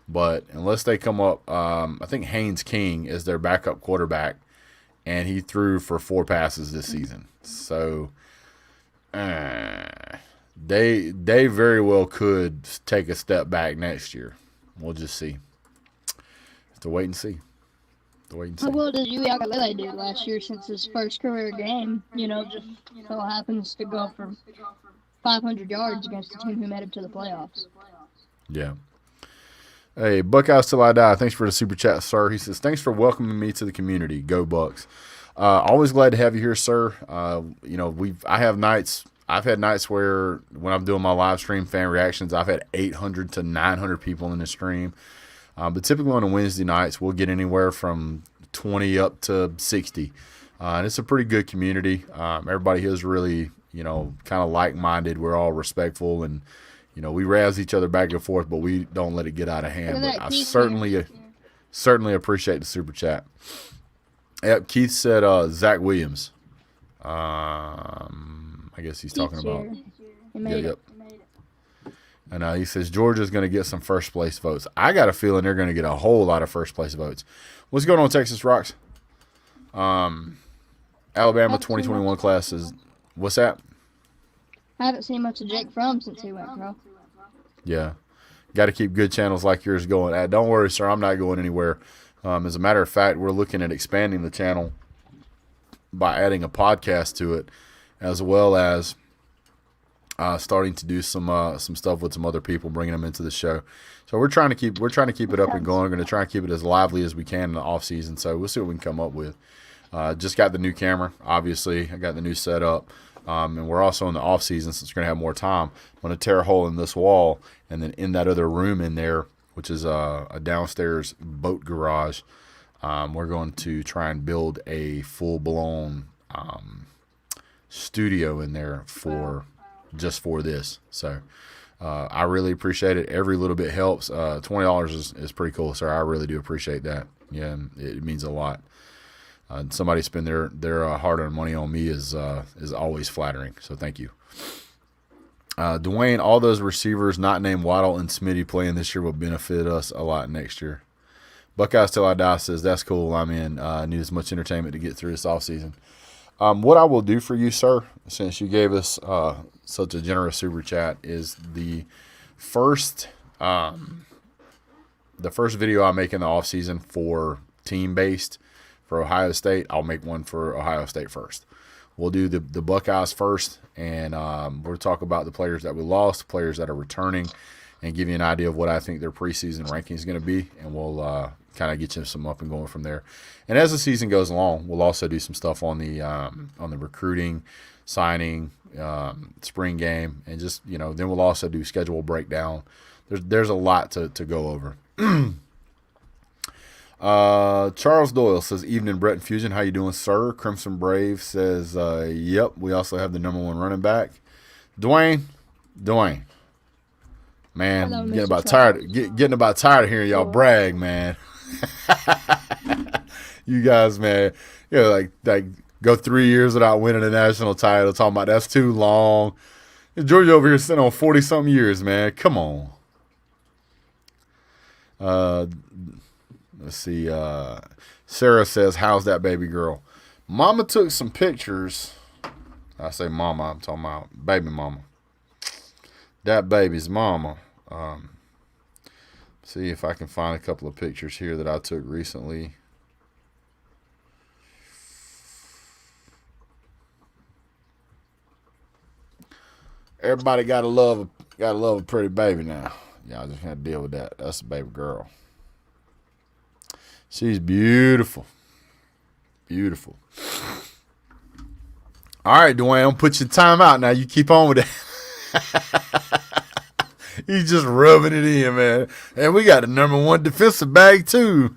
but unless they come up, I think Haynes King is their backup quarterback, and he threw for 4 passes this season. So they very well could take a step back next year. We'll just see. To wait and see. How well did Uiagalelei do last year since his first career game? Just so happens to go for 500 yards against the team who made it to the playoffs. Yeah. Hey, Buckeyes Till I Die. Thanks for the super chat, sir. He says, thanks for welcoming me to the community. Go Bucks. Always glad to have you here, sir. I've had nights where when I'm doing my live stream fan reactions, I've had 800 to 900 people in the stream. But typically on the Wednesday nights, we'll get anywhere from 20 up to 60. And it's a pretty good community. Everybody here is really, kind of like-minded. We're all respectful, and, we razz each other back and forth, but we don't let it get out of hand. But I certainly appreciate the super chat. Yep, Keith said Zach Williams. I guess he's talking about. Yep. And he says Georgia's going to get some first place votes. I got a feeling they're going to get a whole lot of first place votes. What's going on, Texas Rocks? Alabama 2021 class is what's that? I haven't seen much of Jake Fromm since he went pro. Yeah, got to keep good channels like yours going. Don't worry, sir. I'm not going anywhere. As a matter of fact, we're looking at expanding the channel by adding a podcast to it, as well as starting to do some stuff with some other people, bringing them into the show. So we're trying to keep it up and going. We're going to try and keep it as lively as we can in the off season. So we'll see what we can come up with. Just got the new camera, obviously. I got the new setup, and we're also in the off season, since we're going to have more time. I'm going to tear a hole in this wall, and then in that other room in there, which is a downstairs boat garage, we're going to try and build a full-blown studio in there for this. So I really appreciate it. Every little bit helps. $20 is pretty cool, sir. I really do appreciate that. Yeah, it means a lot. Somebody spend their hard-earned money on me is always flattering. So thank you. Dwayne, all those receivers not named Waddle and Smitty playing this year will benefit us a lot next year. Buckeyes Till I Die says, that's cool. I'm in. I need as much entertainment to get through this offseason. What I will do for you, sir, since you gave us such a generous super chat, is the first video I make in the offseason for team-based for Ohio State, I'll make one for Ohio State first. We'll do the Buckeyes first, and we'll talk about the players that we lost, players that are returning, and give you an idea of what I think their preseason ranking is going to be, and we'll kind of get you some up and going from there. And as the season goes along, we'll also do some stuff on the recruiting, signing, spring game, and just then we'll also do schedule breakdown. There's a lot to go over. Charles Doyle says, evening, Brett and Fusion. How you doing, sir? Crimson Brave says, yep. We also have the #1 running back, Dwayne. Man, getting about tired of hearing y'all brag, man. You guys, man, like go 3 years without winning a national title. Talking about that's too long. Georgia over here sitting on 40-something years, man. Come on. Let's see. Sarah says, how's that baby girl? Mama took some pictures. I say mama, I'm talking about baby mama. That baby's mama. See if I can find a couple of pictures here that I took recently. Everybody gotta love a pretty baby now. Y'all just gotta deal with that. That's a baby girl. She's beautiful. Beautiful. All right, Dwayne, I'm put your time out now. You keep on with that. He's just rubbing it in, man. And we got the #1 defensive bag, too.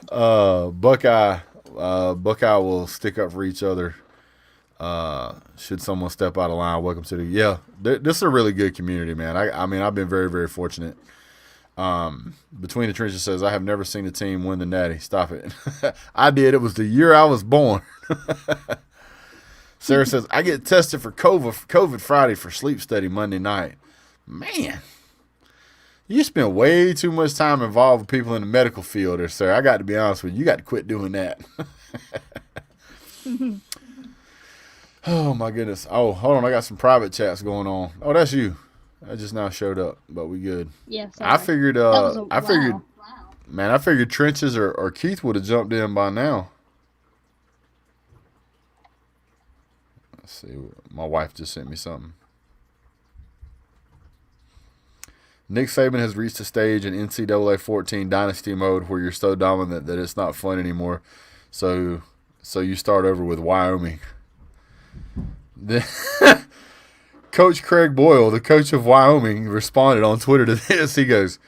Buckeye will stick up for each other. Should someone step out of line, welcome to this is a really good community, man. I mean, I've been very, very fortunate. Between the Trenches says, I have never seen a team win the Natty. Stop it. I did. It was the year I was born. Sarah says, I get tested for COVID Friday for sleep study Monday night. Man, you spend way too much time involved with people in the medical field there, sir. I got to be honest with you. You got to quit doing that. Oh, my goodness. Oh, hold on. I got some private chats going on. Oh, that's you. I just now showed up, but we good. Yes. I figured, man, I figured Trenches or Keith would have jumped in by now. Let's see. My wife just sent me something. Nick Saban has reached a stage in NCAA 14 Dynasty mode where you're so dominant that it's not fun anymore. So you start over with Wyoming. Coach Craig Boyle, the coach of Wyoming, responded on Twitter to this. He goes,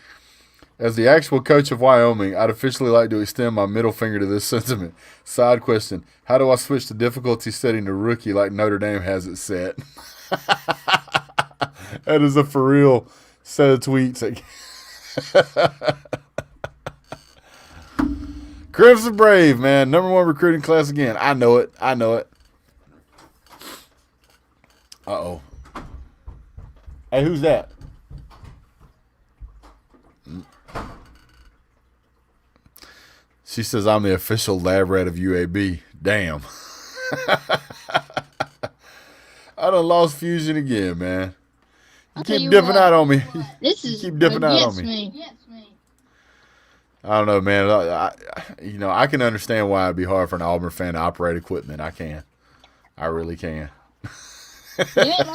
as the actual coach of Wyoming, I'd officially like to extend my middle finger to this sentiment. Side question, how do I switch the difficulty setting to rookie like Notre Dame has it set? That is a for real set of tweets. Crimson Brave, man. Number 1 recruiting class again. I know it. Uh-oh. Hey, who's that? She says, I'm the official lab rat of UAB. Damn. I done lost Fusion again, man. You keep dipping out on me. This is keep dipping out on me. I don't know, man. I can understand why it'd be hard for an Auburn fan to operate equipment. I can. I really can. You ain't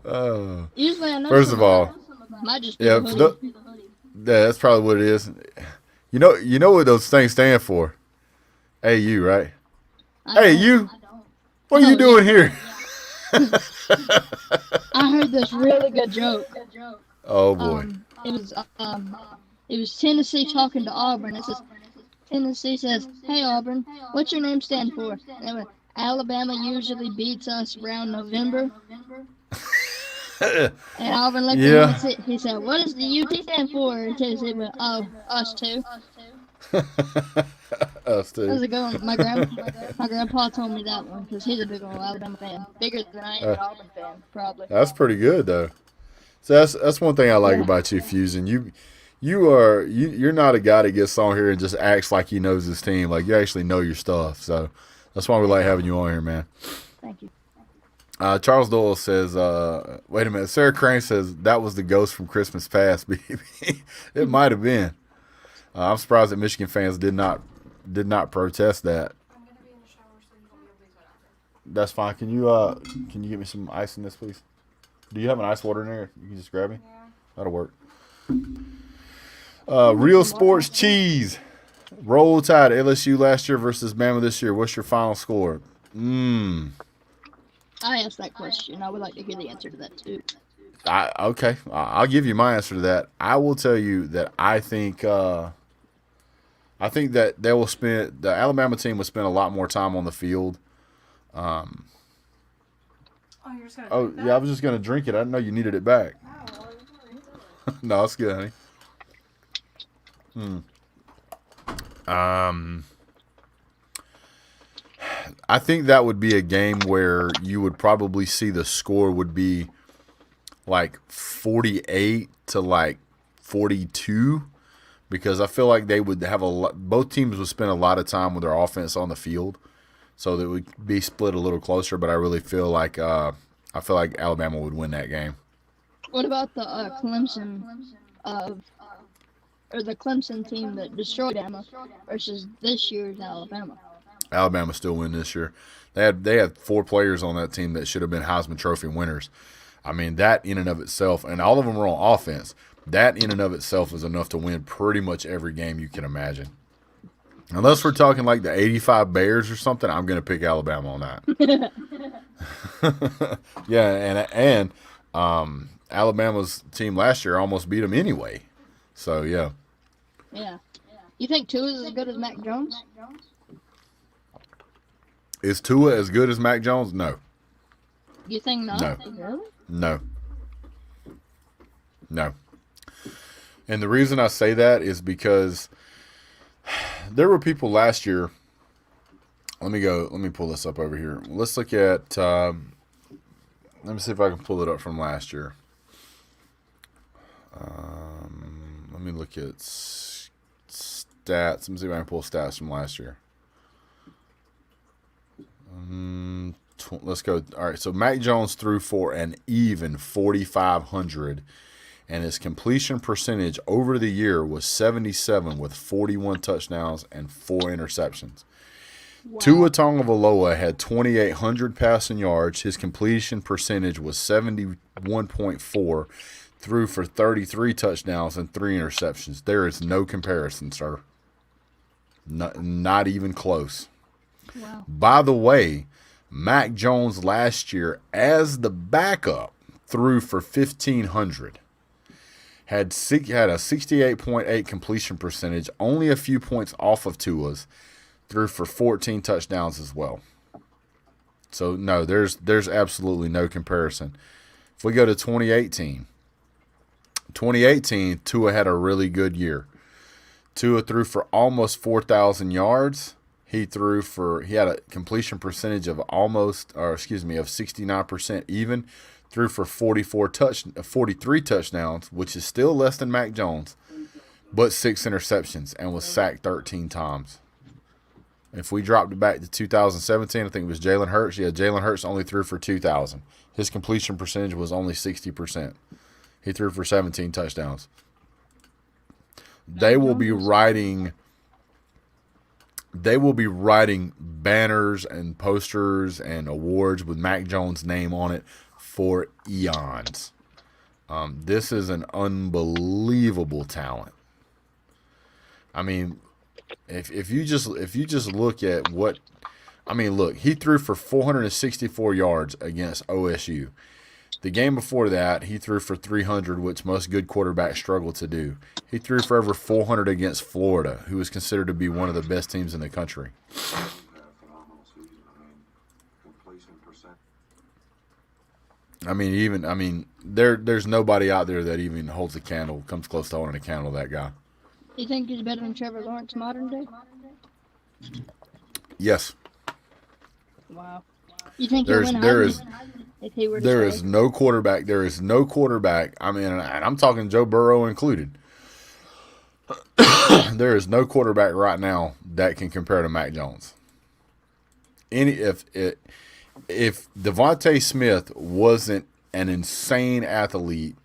lying. Usually I know first of all, might just be the hoodie. That's probably what it is. You know what those things stand for? AU, right? Hey, you. What are you doing here? I heard this really good joke. Oh boy. It was Tennessee talking to Auburn. It says Tennessee says, "Hey Auburn, what's your name stand for?" And they went, Alabama usually beats us around November. And Auburn looked at him and he said, "What does the UT stand for?" And Tennessee went, "Oh, us too." Us too. That was a good one. My grandpa told me that one because he's a big old Alabama fan, bigger than I am an Auburn fan, probably. That's pretty good though. So that's one thing I like about you, Fusion. You're not a guy that gets on here and just acts like he knows his team. Like you actually know your stuff. So that's why we like having you on here, man. Thank you. Charles Doyle says, wait a minute. Sarah Crane says that was the ghost from Christmas Past, baby. It might have been. I'm surprised that Michigan fans did not protest that. I'm gonna be in the shower, so you won't be able to use it after. That's fine. Can you get me some ice in this, please? Do you have an ice water in there? You can just grab me. Yeah. That'll work. Real Sports Cheese. Roll Tide LSU last year versus Bama this year. What's your final score? I asked that question. I would like to hear the answer to that too. Okay. I'll give you my answer to that. I will tell you that I think that the Alabama team will spend a lot more time on the field. Oh, you're just gonna drink that? Yeah, I was just gonna drink it. I didn't know you needed it back. Oh, No, it's good, honey. I think that would be a game where you would probably see the score would be like 48 to like 42, because I feel like they would have both teams would spend a lot of time with their offense on the field, so that it would be split a little closer. But I really feel like Alabama would win that game. What about the Clemson or the Clemson team that destroyed Alabama versus this year's Alabama? Alabama still win this year. They had 4 players on that team that should have been Heisman Trophy winners. I mean, that in and of itself, and all of them were on offense, that in and of itself is enough to win pretty much every game you can imagine. Unless we're talking like the 85 Bears or something, I'm going to pick Alabama on that. Yeah, and Alabama's team last year almost beat them anyway. So, yeah. Yeah. You think Tua is as good as Mac Jones? Is Tua as good as Mac Jones? No. You think not? No. Really? No. And the reason I say that is because there were people last year. Let me pull this up over here. Let's look at, let me see if I can pull it up from last year. Let me look at stats. Let me see if I can pull stats from last year. Let's go. All right, so Mac Jones threw for an even 4,500, and his completion percentage over the year was 77 with 41 touchdowns and 4 interceptions. Wow. Tua Tagovailoa had 2,800 passing yards. His completion percentage was 71.4, threw for 33 touchdowns and 3 interceptions. There is no comparison, sir. Not even close. Wow. By the way, Mac Jones last year as the backup threw for 1,500. Had a 68.8 completion percentage, only a few points off of Tua's, threw for 14 touchdowns as well. So, no, there's absolutely no comparison. If we go to 2018, Tua had a really good year. Tua threw for almost 4,000 yards. He had a completion percentage of 69% even. Threw for 43 touchdowns, which is still less than Mac Jones, but 6 interceptions and was sacked 13 times. If we dropped it back to 2017, I think it was Jalen Hurts. Yeah, Jalen Hurts only threw for 2,000. His completion percentage was only 60%. He threw for 17 touchdowns. They will be writing banners and posters and awards with Mac Jones' name on it for eons. This is an unbelievable talent. I mean, if you just look at what, I mean, look, he threw for 464 yards against OSU. The game before that, he threw for 300, which most good quarterbacks struggle to do. He threw for over 400 against Florida, who is considered to be one of the best teams in the country. I mean, there's nobody out there that even holds a candle, comes close to holding a candle to that guy. You think he's better than Trevor Lawrence modern day? Yes. Wow. You think he'll win Heisman if he were to There stay? is no quarterback. There is no quarterback. I mean, and I'm talking Joe Burrow included. There is no quarterback right now that can compare to Mac Jones. If Devontae Smith wasn't an insane athlete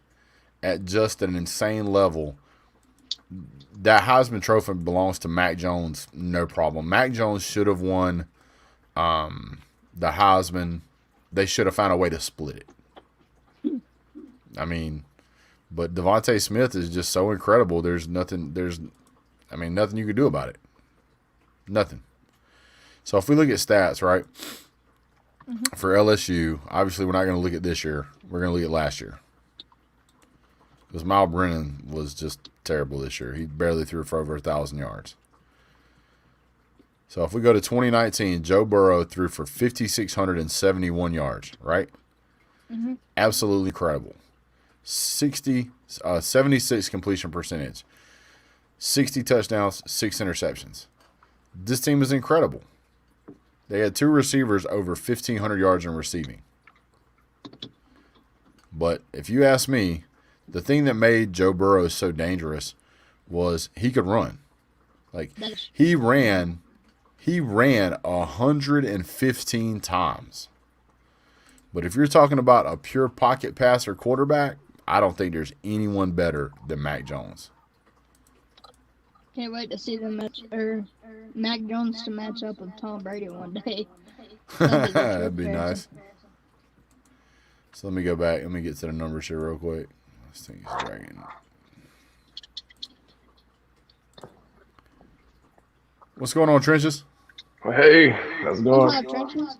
at just an insane level, that Heisman Trophy belongs to Mac Jones, no problem. Mac Jones should have won the Heisman. They should have found a way to split it. I mean, but Devontae Smith is just so incredible. There's nothing you could do about it. Nothing. So if we look at stats, right, for LSU, obviously we're not going to look at this year. We're going to look at last year. Because Miles Brennan was just terrible this year. He barely threw for over 1,000 yards. So if we go to 2019, Joe Burrow threw for 5,671 yards, right? Mm-hmm. Absolutely incredible. 76 completion percentage. 60 touchdowns, 6 interceptions. This team is incredible. They had 2 receivers over 1,500 yards in receiving. But if you ask me, the thing that made Joe Burrow so dangerous was he could run. Like, he ran 115 times. But if you're talking about a pure pocket passer quarterback, I don't think there's anyone better than Mac Jones. Can't wait to see them Mac Jones to match up with Tom Brady one day. That'd be nice. So let me go back. Let me get to the numbers here real quick. This thing is dragging. What's going on, Trenches? Hey, how's it going? What's up, Trenches?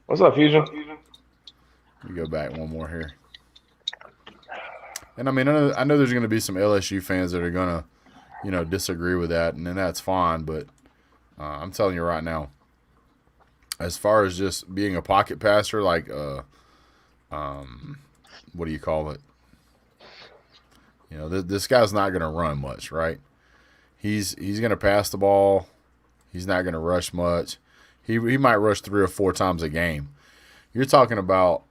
What's up, Fusion? Let me go back one more here. And I mean, I know there's going to be some LSU fans that are going to, disagree with that, and then that's fine. But I'm telling you right now, as far as just being a pocket passer, like, what do you call it? This guy's not going to run much, right? He's going to pass the ball. He's not going to rush much. He might rush 3 or 4 times a game. You're talking about,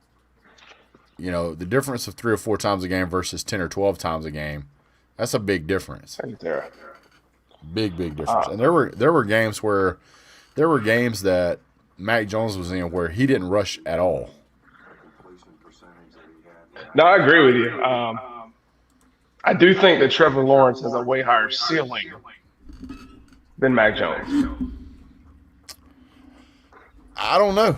the difference of 3 or 4 times a game versus 10 or 12 times a game. That's a big difference. Big difference. And there were games that Mac Jones was in where he didn't rush at all. No, I agree with you. I do think that Trevor Lawrence has a way higher ceiling than Mac Jones. I don't know.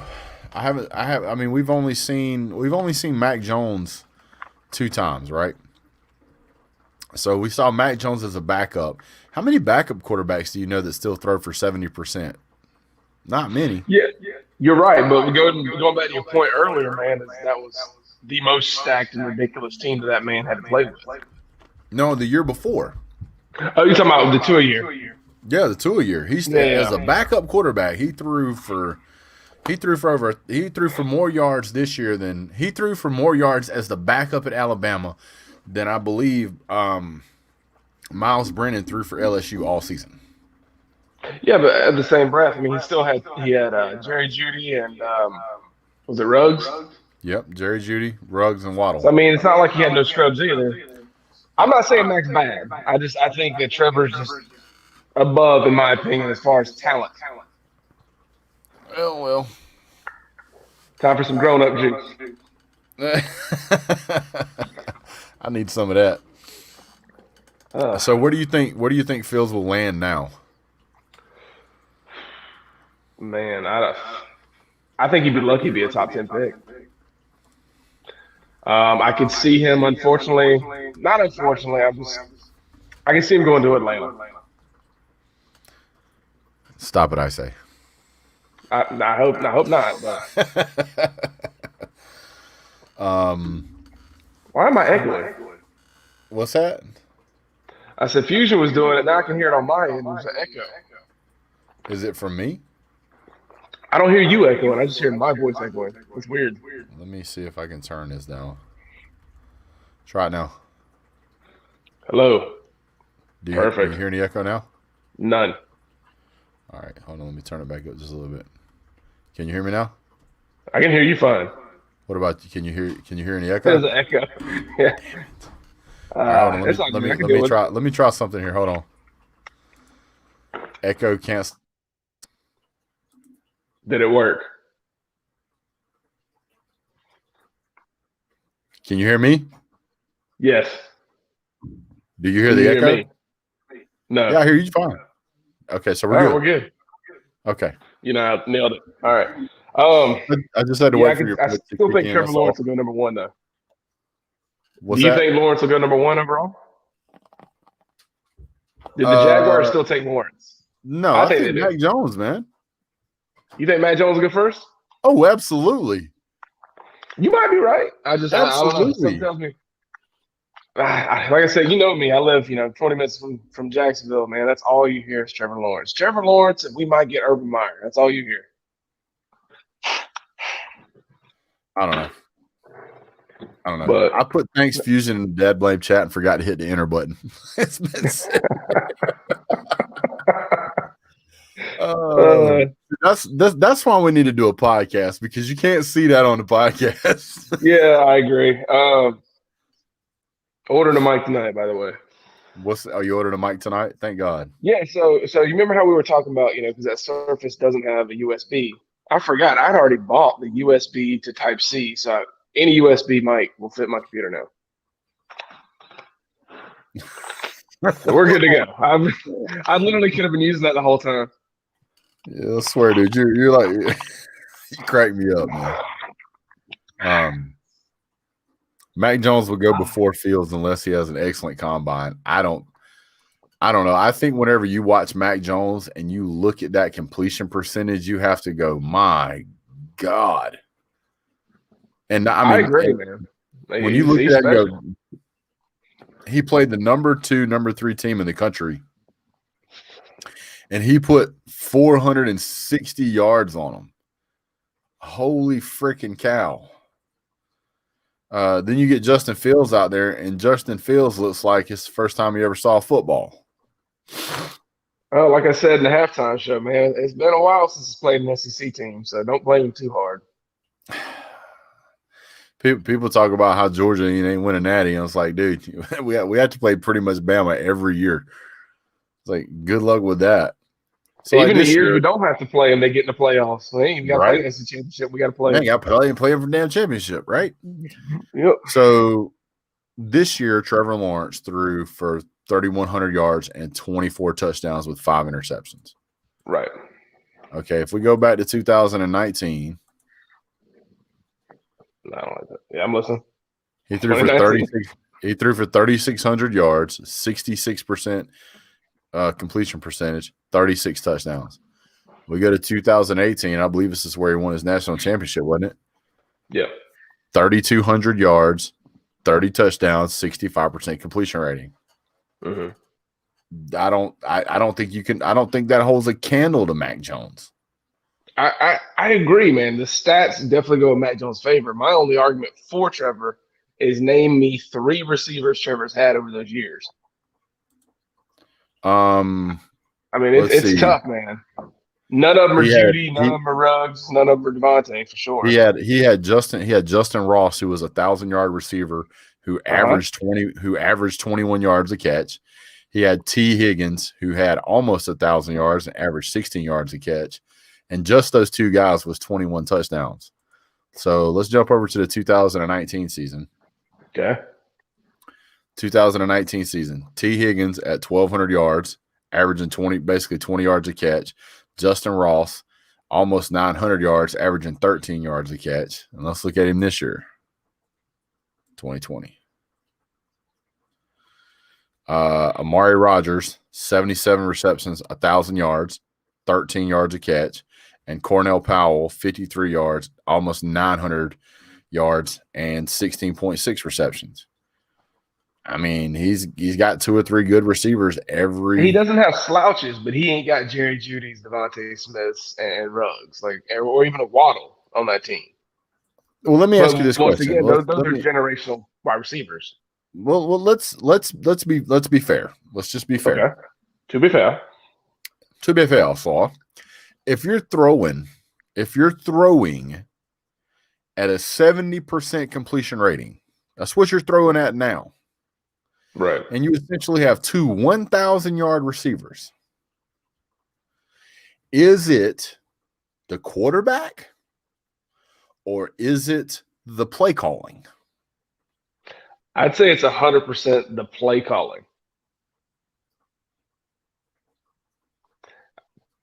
I mean, we've only seen Mac Jones 2 times, right? So we saw Mac Jones as a backup. How many backup quarterbacks do you know that still throw for 70%? Not many. Yeah. You're right, but going back to your point earlier, man, that was the most stacked and ridiculous team that man had to play with. No, the year before. Oh, you're talking about the 2 a year? Yeah, the Tua year. As a backup quarterback, he threw for more yards this year than he threw for more yards as the backup at Alabama than I believe Miles Brennan threw for LSU all season. Yeah, but at the same breath, I mean, he had Jerry Judy and was it Ruggs? Yep, Jerry Judy, Ruggs, and Waddle. So, I mean, it's not like he had no scrubs either. I'm not saying Mac's bad. I think that Trevor's just above, in my opinion, as far as talent. Well. Time for some grown-up juice. I need some of that. So, where do you think Fields will land now? Man, I think he'd be lucky to be a top 10 pick. I could see him, not unfortunately, I can see him going to Atlanta. Stop it, I say. I hope not. But. Why am I echoing? What's that? I said Fusion was doing it. Now I can hear it on my end. There's an echo. Is it from me? I don't hear you echoing. I just hear my voice echoing. It's weird. Let me see if I can turn this down. Try it now. Hello. Perfect. Do you hear any echo now? None. All right. Hold on. Let me turn it back up just a little bit. Can you hear me now? I can hear you fine. What about you? Can you hear any echo? There's an echo. Yeah. Let me try something here. Hold on. Echo can't. Did it work? Can you hear me? Yes. Do you hear the echo? Hear me? No. Yeah, I hear you fine. Okay, so we're good. We're good. Okay. I nailed it. All right. I just had to wait for your. I still think Trevor Lawrence will go number one, though. Do you think Lawrence will go number one overall? Did the Jaguars still take Lawrence? No, I think Mac Jones, man. You think Mac Jones will go first? Oh, absolutely. You might be right. Absolutely. I don't know. Something tells me. Like I said, you know me. I live, 20 minutes from Jacksonville, man. That's all you hear is Trevor Lawrence. Trevor Lawrence, and we might get Urban Meyer. That's all you hear. I don't know. But I put thanks Fusion in the dad blame chat and forgot to hit the enter button. It's been that's why we need to do a podcast, because you can't see that on the podcast. Yeah, I agree. Ordering a mic tonight, by the way. You ordered a mic tonight? Thank God. Yeah, so you remember how we were talking about, because that Surface doesn't have a USB. I forgot. I'd already bought the USB to Type-C, so any USB mic will fit my computer now. So we're good to go. I literally could have been using that the whole time. Yeah, I swear, dude. You're like, you crack me up, man. Mac Jones will go before Fields unless he has an excellent combine. I don't know. I think whenever you watch Mac Jones and you look at that completion percentage, you have to go, my God. And I agree, man. When you look at that, you go, he played the number 2, number 3 team in the country, and he put 460 yards on them. Holy freaking cow. Then you get Justin Fields out there, and Justin Fields looks like it's the first time he ever saw football. Oh, like I said in the halftime show, man, it's been a while since he's played an SEC team, so don't blame him too hard. People talk about how Georgia ain't winning natty. I was like, dude, we have to play pretty much Bama every year. It's like, good luck with that. So even the years we don't have to play them, they get in the playoffs. So they ain't got to play the SEC championship. We got to play. They got to play for the damn championship, right? Yep. So this year, Trevor Lawrence threw for 3,100 yards and 24 touchdowns with 5 interceptions. Right. Okay, if we go back to 2019. I don't like that. Yeah, I'm listening. He threw for 36. He threw for 3,600 yards, 66% completion percentage, 36 touchdowns. We go to 2018. I believe this is where he won his national championship, wasn't it? Yep. 3,200 yards, 30 touchdowns, 65% completion rating. Mm-hmm. I don't think you can. I don't think that holds a candle to Mac Jones. I agree, man. The stats definitely go in Mac Jones' favor. My only argument for Trevor is name me 3 receivers Trevor's had over those years. I mean, it's tough, man. None of them are Judy, none of them are Ruggs, none of them are Devontae for sure. He had Justin Ross, who was a 1,000-yard receiver who averaged 21 yards a catch. He had T. Higgins, who had almost 1,000 yards and averaged 16 yards a catch. And just those 2 guys was 21 touchdowns. So let's jump over to the 2019 season. Okay. 2019 season. T. Higgins at 1,200 yards, averaging 20 yards a catch. Justin Ross, almost 900 yards, averaging 13 yards a catch. And let's look at him this year, 2020. Amari Rodgers, 77 receptions, 1,000 yards, 13 yards a catch. And Cornell Powell, 53 yards, almost 900 yards, and 16.6 receptions. I mean, he's got 2 or 3 good receivers every. He doesn't have slouches, but he ain't got Jerry Jeudy's, Devontae Smiths, and Ruggs, or even a Waddle on that team. Well, let me ask you this question. Again, those are generational wide receivers. Well, let's be fair. Let's just be fair. Okay. To be fair, so if you're throwing at a 70% completion rating, that's what you're throwing at now. Right. And you essentially have 2 1,000-yard receivers. Is it the quarterback or is it the play calling? I'd say it's 100% the play calling.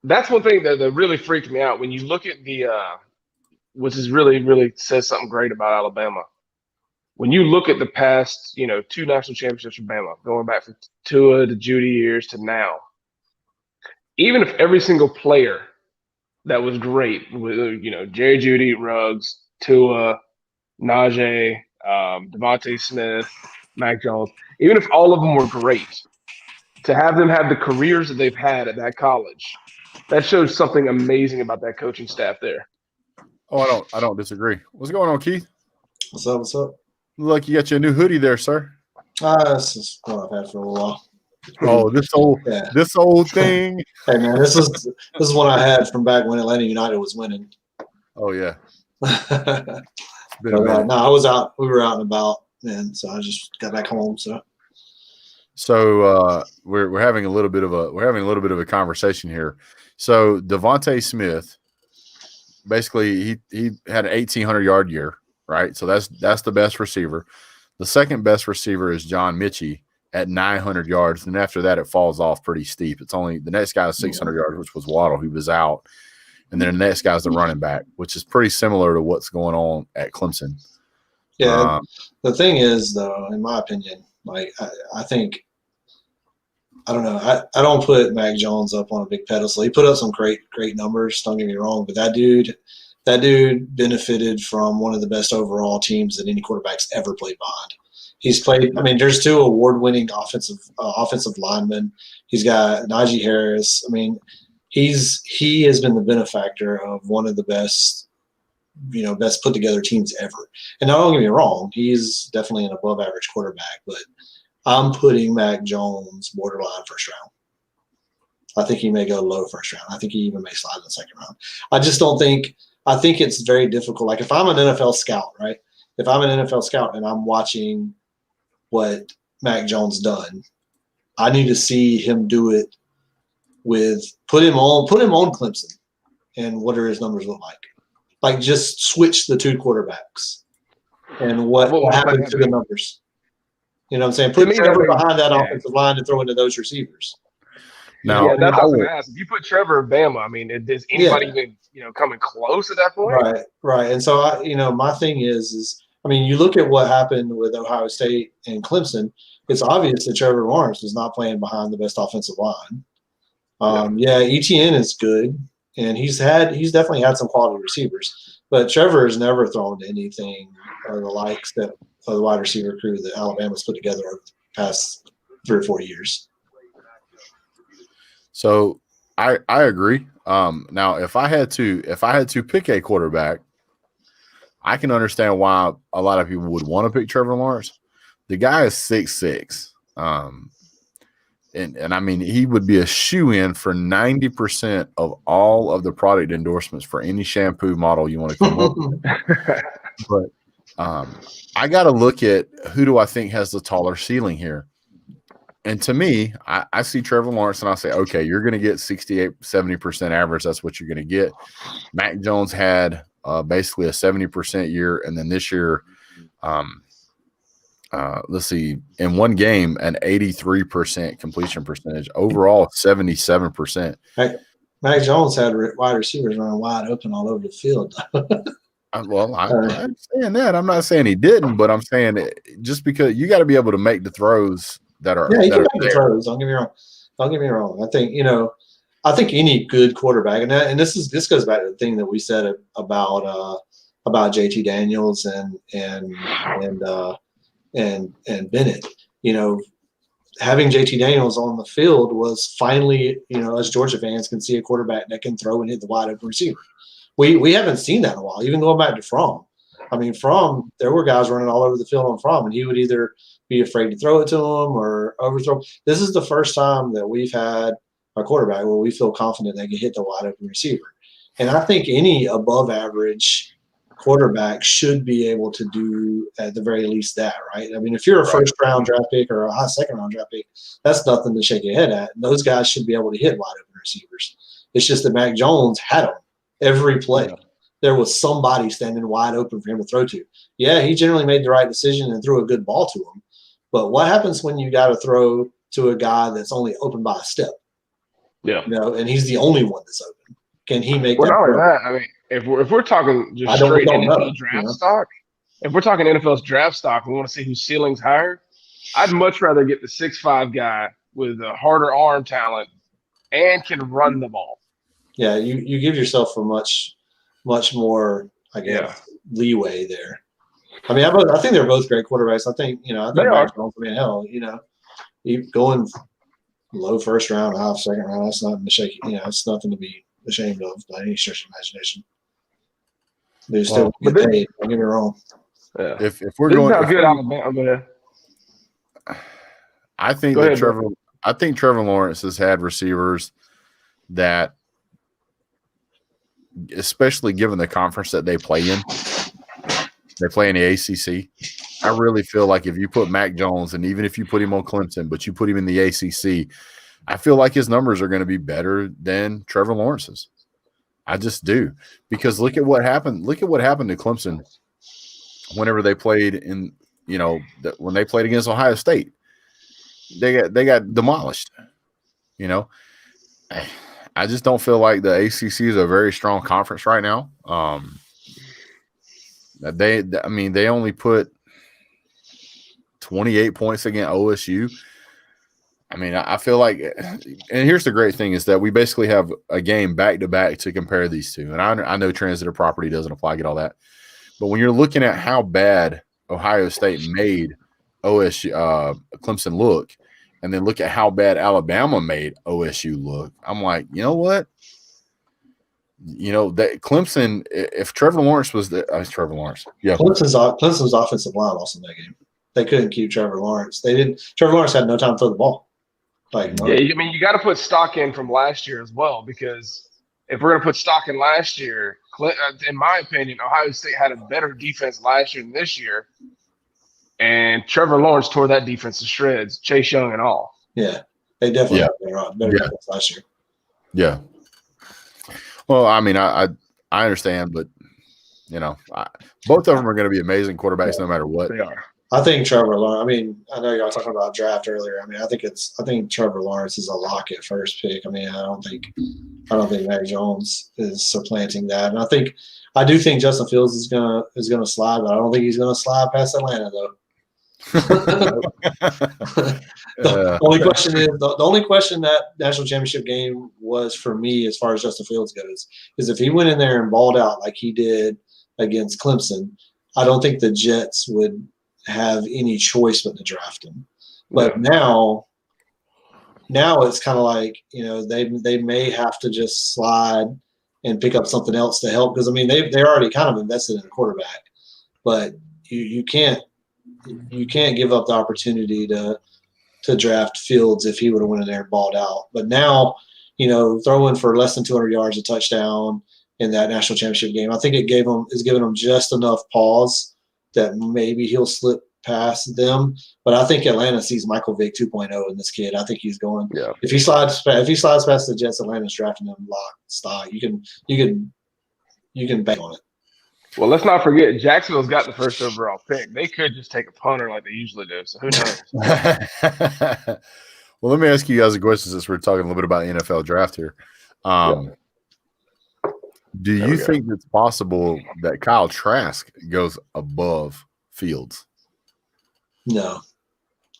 That's one thing that really freaked me out when you look at the which is really says something great about Alabama. When you look at the past, 2 national championships for Bama, going back from Tua to Judy years to now, even if every single player that was great, Jerry Jeudy, Ruggs, Tua, Najee, Devontae Smith, Mac Jones, even if all of them were great, to have them have the careers that they've had at that college, that shows something amazing about that coaching staff there. Oh, I don't disagree. What's going on, Keith? What's up? Look like you got your new hoodie there, sir. This is what I've had for a while. Oh, this old thing. Hey man, this is one I had from back when Atlanta United was winning. Oh yeah. No, I was out. We were out and about, man. So I just got back home. So we're having a little bit of a conversation here. So Devontae Smith, basically he had an 1,800-yard year, right? So that's the best receiver. The second best receiver is John Mitchie at 900 yards, and after that it falls off pretty steep. It's only the next guy is 600 yards, which was Waddle, who was out, and then the next guy's the running back, which is pretty similar to what's going on at Clemson. Yeah, the thing is, though, in my opinion, I think I don't know. I don't put Mac Jones up on a big pedestal. He put up some great numbers. Don't get me wrong, but that dude benefited from one of the best overall teams that any quarterback's ever played behind. He's played. I mean, there's 2 award-winning offensive linemen. He's got Najee Harris. I mean, he has been the benefactor of one of the best put together teams ever. And now, don't get me wrong, he's definitely an above-average quarterback, but I'm putting Mac Jones borderline first round. I think he may go low first round. I think he even may slide in the second round. I just don't think – I think it's very difficult. Like if I'm an NFL scout, right? If I'm an NFL scout and I'm watching what Mac Jones done, I need to see him do it with – put him on Clemson, and what do his numbers look like? Like just switch the 2 quarterbacks and what happened to the numbers. You know what I'm saying? Put Trevor behind that offensive line to throw into those receivers. Now, that's what I was going to ask. If you put Trevor in Bama, I mean, is anybody even coming close at that point? Right. And so, my thing is, I mean, you look at what happened with Ohio State and Clemson. It's obvious that Trevor Lawrence is not playing behind the best offensive line. ETN is good, and he's definitely had some quality receivers. But Trevor has never thrown to anything of the likes that of the wide receiver crew that Alabama's put together over the past 3 or 4 years. So I agree. Now if I had to pick a quarterback, I can understand why a lot of people would want to pick Trevor Lawrence. The guy is 6'6". And I mean, he would be a shoe-in for 90% of all of the product endorsements for any shampoo model you want to come up with. But I got to look at who do I think has the taller ceiling here. And to me, I see Trevor Lawrence and I say, okay, you're going to get 68, 70% average. That's what you're going to get. Mac Jones had basically a 70% year. And then this year, let's see, in one game, an 83% completion percentage. Overall, 77%. Mac Jones had wide receivers running wide open all over the field. Well, I understand that. I'm not saying he didn't, but I'm saying just because you got to be able to make the throws that are. Yeah, he can make the throws. Don't get me wrong. I think any good quarterback, and this goes back to the thing that we said about JT Daniels and Bennett. Having JT Daniels on the field was finally, as Georgia fans can see a quarterback that can throw and hit the wide open receiver. We haven't seen that in a while, even going back to Fromm. I mean, Fromm, there were guys running all over the field on Fromm, and he would either be afraid to throw it to him or overthrow. This is the first time that we've had a quarterback where we feel confident they can hit the wide open receiver. And I think any above average quarterback should be able to do at the very least that, right? I mean, if you're a first round draft pick or a high second round draft pick, that's nothing to shake your head at. Those guys should be able to hit wide open receivers. It's just that Mac Jones had them every play. Yeah. There was somebody standing wide open for him to throw to. Yeah, he generally made the right decision and threw a good ball to him. But what happens when you got to throw to a guy that's only open by a step? Yeah. And he's the only one that's open. Can he make that? Not only that, I mean, if we're talking just straight NFL draft stock, if we're talking NFL's draft stock, we want to see whose ceiling's higher. I'd much rather get the 6'5" guy with a harder arm talent and can run the ball. Yeah, you give yourself a much more, I guess, leeway there. I mean, I think they're both great quarterbacks. I think Mac Jones, hell, going low first round, high second round, that's nothing to shake. It's nothing to be ashamed of by any stretch of imagination. They still get paid. Don't get me wrong. Yeah. If we're going, how good Alabama. I think Trevor Lawrence has had receivers that, especially given the conference that they play in the ACC. I really feel like if you put Mac Jones, and even if you put him on Clemson, but you put him in the ACC, I feel like his numbers are going to be better than Trevor Lawrence's. I just do, because look at what happened. Look at what happened to Clemson whenever they played when they played against Ohio State. They got demolished. I just don't feel like the ACC is a very strong conference right now. They only put 28 points against OSU. I mean, I feel like, and here's the great thing is that we basically have a game back to back to compare these two. And I know transitive property doesn't apply, get all that. But when you're looking at how bad Ohio State made Clemson look, and then look at how bad Alabama made OSU look, I'm like, you know what? That Clemson, if Trevor Lawrence was Trevor Lawrence. Yeah. Clemson's offensive line lost in that game. They couldn't keep Trevor Lawrence. Trevor Lawrence had no time to throw the ball. You got to put stock in from last year as well, because if we're going to put stock in last year, in my opinion, Ohio State had a better defense last year than this year. And Trevor Lawrence tore that defense to shreds, Chase Young and all. Yeah, they definitely had better defense last year. Yeah. Well, I mean, I understand, but both of them are going to be amazing quarterbacks no matter what. They are. I think Trevor Lawrence. I mean, I know y'all were talking about draft earlier. I mean, I think Trevor Lawrence is a lock at first pick. I mean, I don't think Mac Jones is supplanting that. And I do think Justin Fields is gonna slide, but I don't think he's gonna slide past Atlanta though. The only question is the only question that national championship game was for me, as far as Justin Fields goes, is if he went in there and balled out like he did against Clemson, I don't think the Jets would have any choice but to draft him. But now it's kind of like, they may have to just slide and pick up something else to help, because I mean they're already kind of invested in a quarterback, but you can't give up the opportunity to draft Fields if he would have went in there and balled out. But now, throwing for less than 200 yards, a touchdown in that national championship game, I think is giving him just enough pause that maybe he'll slip past them. But I think Atlanta sees Michael Vick 2.0 in this kid. I think he's going. Yeah. If he slides past the Jets, Atlanta's drafting him lock stock. You can bank on it. Well, let's not forget Jacksonville's got the first overall pick. They could just take a punter like they usually do. So who knows? Well, let me ask you guys a question since we're talking a little bit about the NFL draft here. Do you think it's possible that Kyle Trask goes above Fields? No,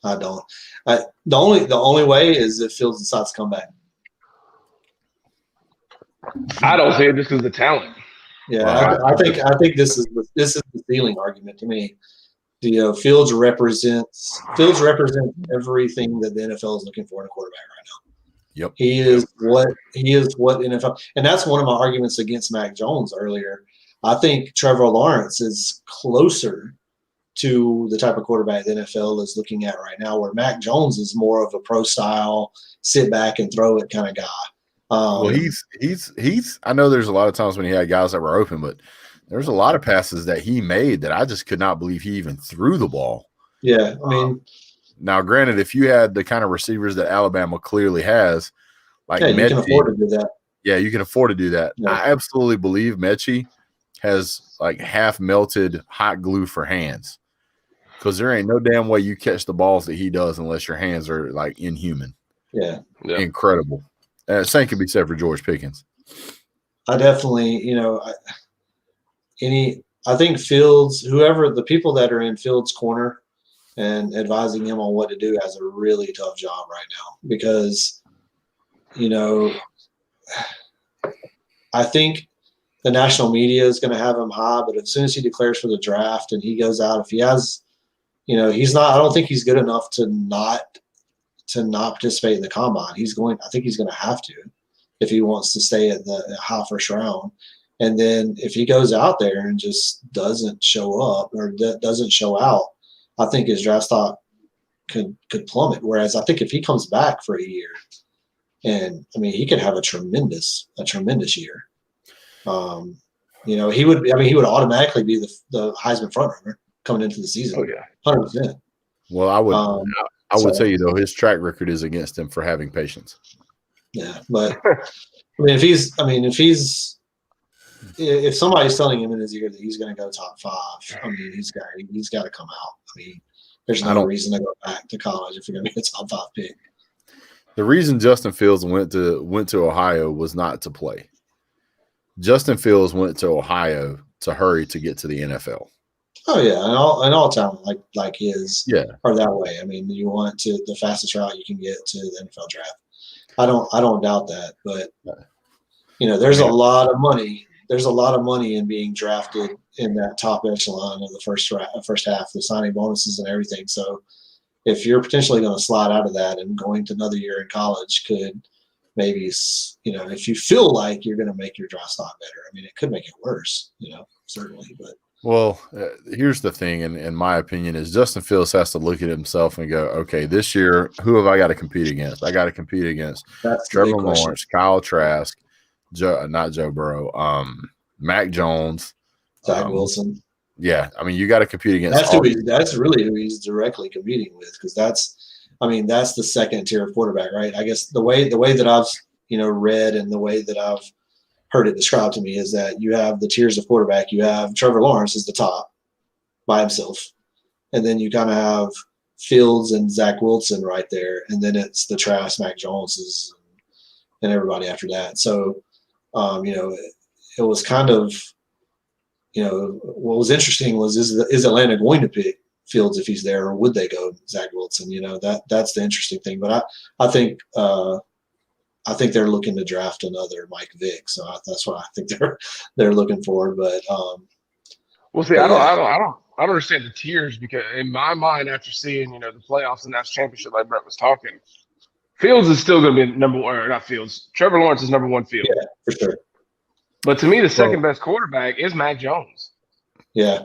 I don't. The only way is if Fields decides to come back. I don't see it just because of the talent. Yeah, I think this is the ceiling argument to me. Fields represents everything that the NFL is looking for in a quarterback right now. Yep. He is what NFL, and that's one of my arguments against Mac Jones earlier. I think Trevor Lawrence is closer to the type of quarterback the NFL is looking at right now, where Mac Jones is more of a pro style, sit back and throw it kind of guy. Well, he's. I know there's a lot of times when he had guys that were open, but there's a lot of passes that he made that I just could not believe he even threw the ball. Yeah, I mean, now granted, if you had the kind of receivers that Alabama clearly has, like you can afford to do that. Yeah, you can afford to do that. Yeah. I absolutely believe Mechie has like half melted hot glue for hands, because there ain't no damn way you catch the balls that he does unless your hands are like inhuman. Yeah. Incredible. Same could be said for George Pickens. I definitely, I think Fields, whoever the people that are in Fields' corner and advising him on what to do, has a really tough job right now, because, I think the national media is going to have him high, but as soon as he declares for the draft and he goes out, if he has, he's not, I don't think he's good enough to not participate in the combine. I think he's going to have to, if he wants to stay at the high first round. And then if he goes out there and just doesn't show up or doesn't show out, I think his draft stock could plummet. Whereas I think if he comes back for a year, and I mean, he could have a tremendous year. He would automatically be the Heisman frontrunner coming into the season. Oh yeah, 100%. Well, I would tell you though, his track record is against him for having patience. Yeah, but if somebody's telling him in his ear that he's going to go top 5, I mean, he's got to come out. I mean, there's no reason to go back to college if you're going to be a top 5 pick. The reason Justin Fields went to Ohio was not to play. Justin Fields went to Ohio to hurry to get to the NFL. Oh yeah, and all talent like his are that way. I mean, you want to the fastest route you can get to the NFL draft. I don't doubt that, but there's a lot of money. There's a lot of money in being drafted in that top echelon of the first half, the signing bonuses and everything. So if you're potentially going to slide out of that and going to another year in college could maybe, if you feel like you're going to make your draft stock better, I mean, it could make it worse, certainly. But well, here's the thing, in my opinion, is Justin Fields has to look at himself and go, okay, this year, who have I got to compete against? I got to compete against Trevor Lawrence, Kyle Trask, not Joe Burrow, Mac Jones, Zach Wilson. Yeah, I mean, you got to compete against. That's really who he's directly competing with, because that's the second tier of quarterback, right? I guess the way that I've read and the way that I've heard it described to me is that you have the tiers of quarterback. You have Trevor Lawrence as the top by himself, and then you kind of have Fields and Zach Wilson right there, and then it's the Trask, Mac Joneses, and everybody after that. So, it was kind of. What was interesting was is Atlanta going to pick Fields if he's there, or would they go Zach Wilson? That's the interesting thing. But I think they're looking to draft another Mike Vick, so that's what I think they're looking for. But Well, see, but I yeah, don't understand the tiers because in my mind, after seeing the playoffs and national championship, like Brett was talking, Fields is still going to be number one, or not Fields. Trevor Lawrence is number one field. yeah, for sure. But to me, the second best quarterback is Mac Jones. Yeah.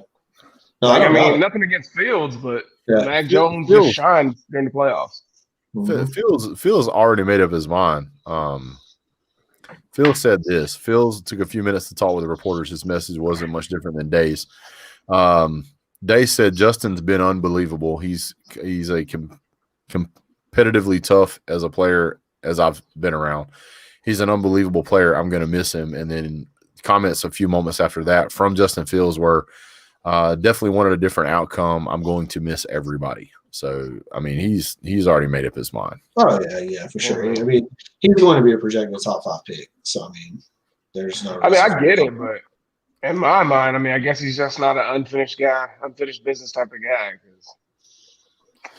No, I mean, nothing against Fields, but Mac Jones just shined during the playoffs. Fields already made up his mind. Fields said this. Fields took a few minutes to talk with the reporters. His message wasn't much different than Day's. Day said Justin's been unbelievable. He's a competitively tough as a player as I've been around. He's an unbelievable player. I'm going to miss him. And then comments a few moments after that from Justin Fields were definitely wanted a different outcome. I'm going to miss everybody. So, I mean, he's already made up his mind. Oh, yeah, for sure. I mean, he's going to be a projected top 5 pick. So, I mean, there's no – I mean, I get it, but in my mind, I mean, I guess he's just not an unfinished business type of guy because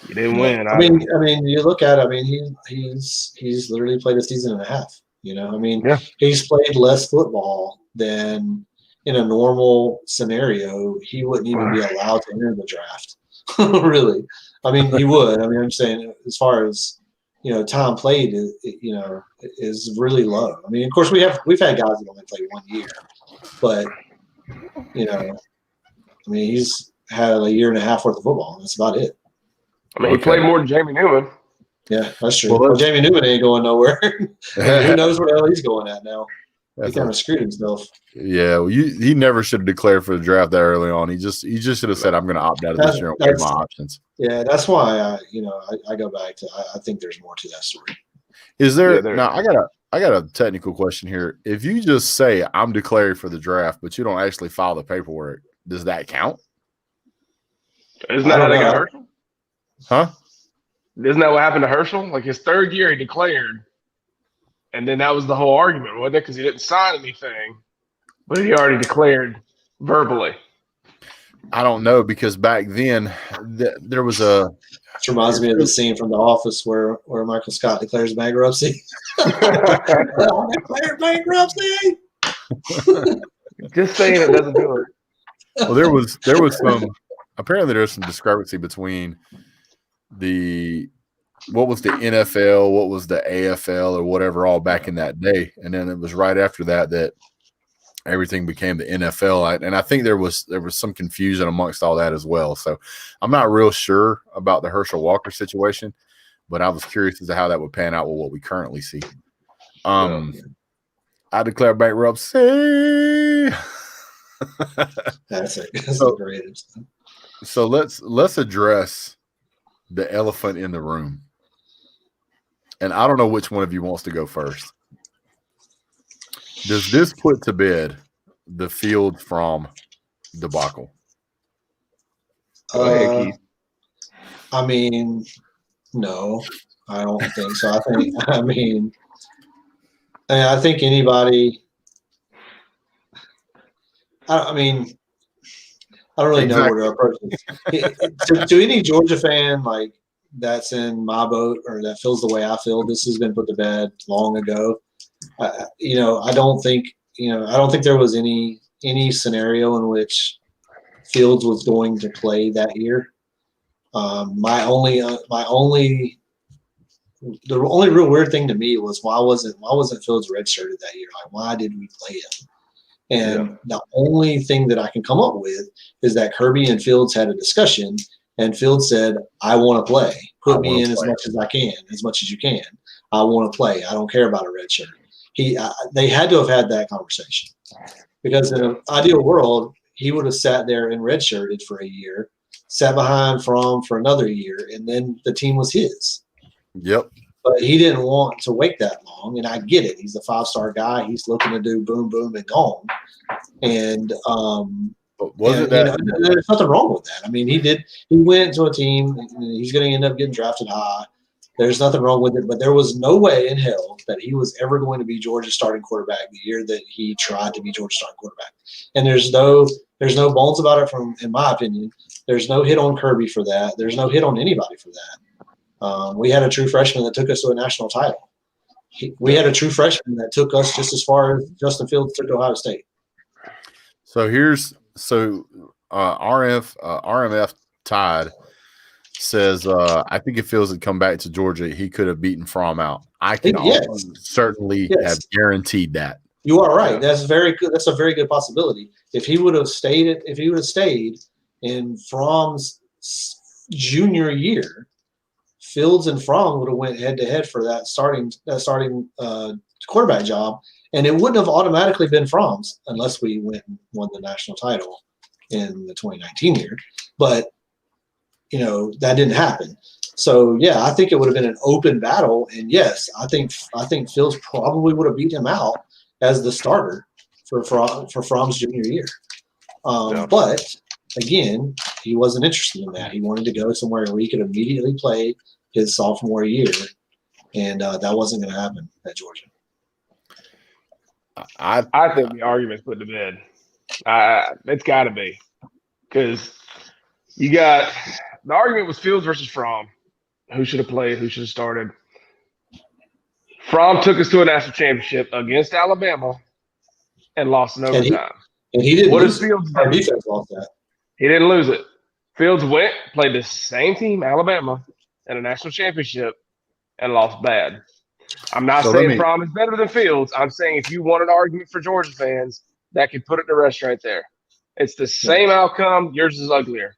he didn't win. I mean, you look at it, I mean, he's literally played a season and a half. I mean, he's played less football than in a normal scenario. He wouldn't even be allowed to enter the draft, really. I mean, he would. I mean, I'm saying as far as time played, is really low. I mean, of course, we've had guys that only played 1 year, but I mean, he's had a year and a half worth of football, and that's about it. I mean, he played more than Jamie Newman. Yeah, that's true. Well, Jamie Newman ain't going nowhere. Who knows where the hell he's going at now? He kind of screwed himself. Yeah, well, he never should have declared for the draft that early on. He just should have said, "I'm going to opt out of this year and weigh my options." Yeah, that's why I go back to I think there's more to that story. Is there now? I got a technical question here. If you just say I'm declaring for the draft, but you don't actually file the paperwork, does that count? Isn't that how they got Herschel? Huh? Isn't that what happened to Herschel? Like his third year, he declared, and then that was the whole argument, wasn't it? Because he didn't sign anything, but he already declared verbally. I don't know, because back then there was a. It reminds me of the scene from The Office where Michael Scott declares bankruptcy. Declared bankruptcy. Just saying it doesn't do it. Well, there was some. Apparently, there's some discrepancy between what was the NFL, what was the AFL, or whatever, all back in that day, and then it was right after that everything became the NFL, and I think there was some confusion amongst all that as well. So I'm not real sure about the Herschel Walker situation, but I was curious as to how that would pan out with what we currently see. I declare bankruptcy. That's it. So let's address the elephant in the room. And I don't know which one of you wants to go first. Does this put to bed the Fields-Fromm debacle? I mean, no, I don't think so. I think anybody. I mean, I don't really know where to approach it. To any Georgia fan like that's in my boat or that feels the way I feel, this has been put to bed long ago. I don't think there was any scenario in which Fields was going to play that year. The only real weird thing to me was why wasn't Fields redshirted that year? Like, why did we play him? And the only thing that I can come up with is that Kirby and Fields had a discussion, and Fields said, "I want to play. Put me in as much as I can, as much as you can. I want to play. I don't care about a red shirt." They had to have had that conversation, because in an ideal world, he would have sat there and redshirted for a year, sat behind Fromm for another year, and then the team was his. Yep. But he didn't want to wait that long, and I get it. He's a 5-star guy. He's looking to do boom, boom, and gone. And there's nothing wrong with that. I mean, he went to a team, and he's going to end up getting drafted high. There's nothing wrong with it, but there was no way in hell that he was ever going to be Georgia's starting quarterback the year that he tried to be Georgia's starting quarterback. And there's no bones about it in my opinion, There's no hit on Kirby for that. There's no hit on anybody for that. We had a true freshman that took us to a national title. We had a true freshman that took us just as far as Justin Fields took Ohio State. So RMF Tide says, I think if Fields had come back to Georgia, he could have beaten Fromm out. I can certainly have guaranteed that. You are right. That's very good. That's a very good possibility. If he would have stayed in Fromm's junior year, Fields and Fromm would have went head to head for that starting quarterback job, and it wouldn't have automatically been Fromm's unless we went and won the national title in the 2019 year. But that didn't happen. So yeah, I think it would have been an open battle, and yes, I think Fields probably would have beat him out as the starter for Fromm's junior year. But again, he wasn't interested in that. He wanted to go somewhere where he could immediately play his sophomore year, and that wasn't going to happen at Georgia. I think the argument's put to bed. It's got to be, because you got the argument was Fields versus Fromm. Who should have played? Who should have started? Fromm took us to a national championship against Alabama and lost in overtime. And he didn't lose Fields it. Our defense lost that. He didn't lose it. Fields went, played the same team, Alabama, in a national championship, and lost bad. I'm not saying Fromm is better than Fields. I'm saying if you want an argument for Georgia fans, that could put it to rest right there. It's the same outcome. Yours is uglier.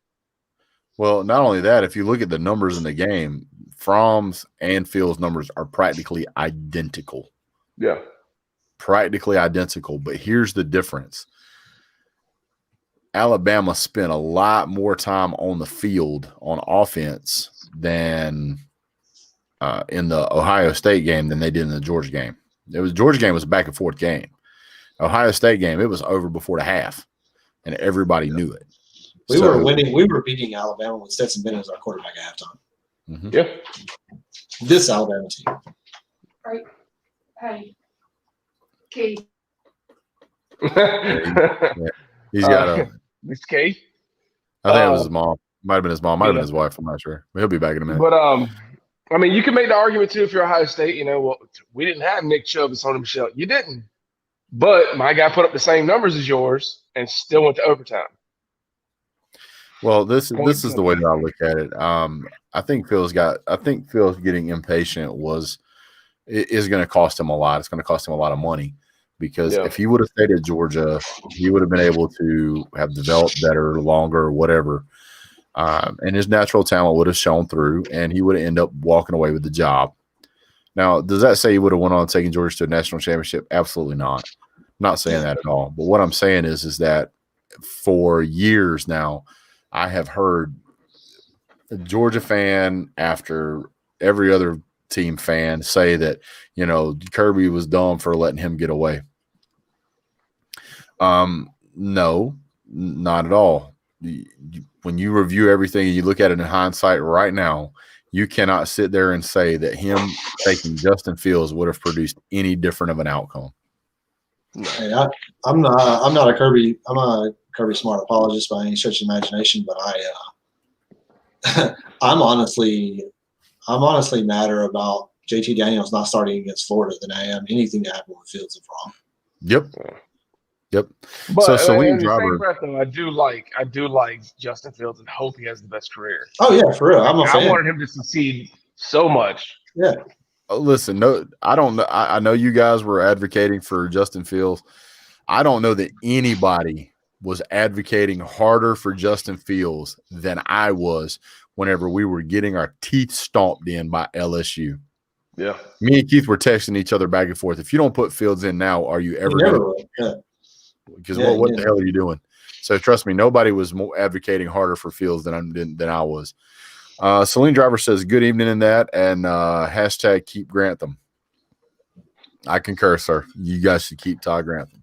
Well, not only that, if you look at the numbers in the game, Fromm's and Fields' numbers are practically identical. Yeah. Practically identical. But here's the difference. Alabama spent a lot more time on the field on offense than in the Ohio State game than they did in the Georgia game. Georgia game was a back and forth game. Ohio State game, it was over before the half, and everybody knew it. We were winning. We were beating Alabama with Stetson Bennett as our quarterback at halftime. Mm-hmm. Yeah. This Alabama team. Right. Hey. Katie. He's got a. This Kate. I think it was his mom. Might have been his mom. Might have been his wife. I'm not sure. But he'll be back in a minute. But you can make the argument too if you're Ohio State. We didn't have Nick Chubb and Sony Michel. You didn't. But my guy put up the same numbers as yours and still went to overtime. Well, this is the way that I look at it. I think Phil's getting impatient is going to cost him a lot. It's going to cost him a lot of money because if he would have stayed at Georgia, he would have been able to have developed better, longer, whatever. And his natural talent would have shown through, and he would have ended up walking away with the job. Now, does that say he would have went on taking Georgia to a national championship? Absolutely not. I'm not saying that at all. But what I'm saying is that for years now, I have heard a Georgia fan after every other team fan say that, Kirby was dumb for letting him get away. No, not at all. When you review everything and you look at it in hindsight right now, you cannot sit there and say that him taking Justin Fields would have produced any different of an outcome. Hey, I'm not a Kirby Smart apologist by any stretch of imagination, but I'm honestly madder about JT Daniels not starting against Florida than I am anything that happened with Fields and Fromm. Yep. But so Celine in the Driver, same breath, though, I do like Justin Fields and hope he has the best career. Oh yeah, for real. I'm a fan. I wanted him to succeed so much. Yeah. Listen, no, I don't know. I know you guys were advocating for Justin Fields. I don't know that anybody was advocating harder for Justin Fields than I was whenever we were getting our teeth stomped in by LSU. Yeah. Me and Keith were texting each other back and forth. If you don't put Fields in now, are you ever going to? Because what the hell are you doing? So trust me, nobody was more advocating harder for Fields than I was. Celine Driver says, good evening in that, and hashtag keep Grantham. I concur, sir. You guys should keep Todd Grantham.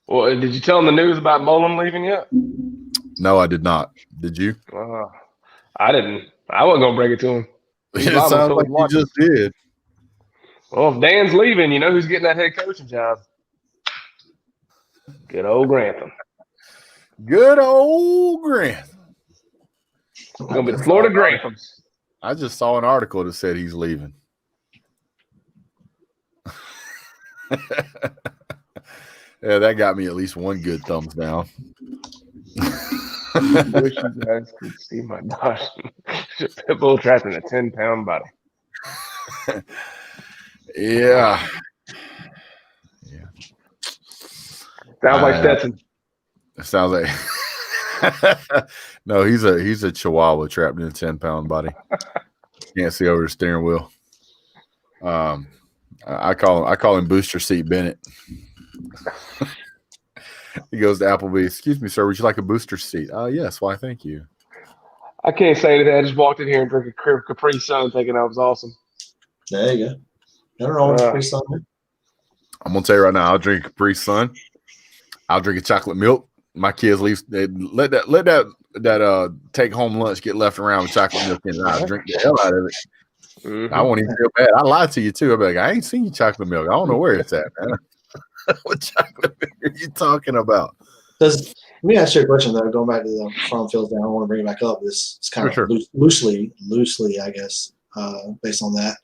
Well, did you tell him the news about Mullen leaving yet? No, I did not. Did you? I didn't. I wasn't going to break it to him. It sounds like you just did. Well, if Dan's leaving, you know who's getting that head coaching job? Good old Grantham. Good old Grantham. Gonna be the Florida Grapes. I just saw an article that said he's leaving. Yeah, that got me at least one good thumbs down. Wish you guys could see my dog. Pitbull trapped in a 10-pound body. Yeah. Sounds like Stetson. It sounds like no, he's a Chihuahua trapped in a 10-pound body. Can't see over the steering wheel. I call him Booster Seat Bennett. He goes to Applebee. Excuse me, sir. Would you like a booster seat? Yes. Why? Thank you. I can't say anything. I just walked in here and drank a Capri Sun, thinking that was awesome. There you go. Never know what Capri Sun. I'm gonna tell you right now. I'll drink a Capri Sun. I'll drink a chocolate milk. My kids leave. They let that take home lunch get left around with chocolate milk in it. I'll drink the hell out of it. I won't even feel bad. I lied to you too. I'll be like, I ain't seen you chocolate milk. I don't know where it's at, man. What chocolate milk are you talking about? Let me ask you a question though. Going back to the Fromm Fields down, I want to bring it back up. This is kind of loosely, I guess, based on that.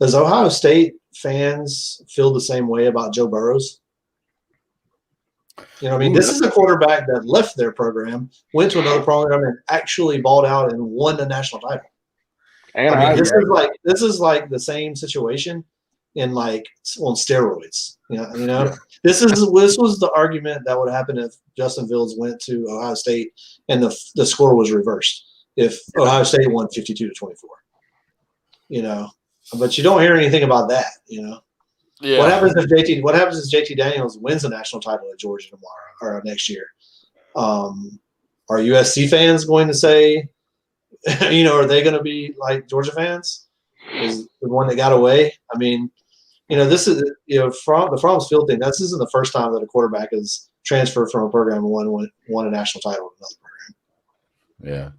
Does Ohio State fans feel the same way about Joe Burrows? You know what I mean? This is a quarterback that left their program, went to another program, and actually balled out and won the national title. And I mean, this is like the same situation in on steroids. You know, this was the argument that would happen if Justin Fields went to Ohio State and the score was reversed. If Ohio State won 52-24, you know, but you don't hear anything about that. You know, what happens if JT Daniels wins the national title at Georgia tomorrow or next year? Are USC fans going to say, you know, are they going to be like Georgia fans? Is the one that got away? I mean, you know, this is, you know, from the Fromm's Field thing. This isn't the first time that a quarterback has transferred from a program and won a national title in another program. Yeah.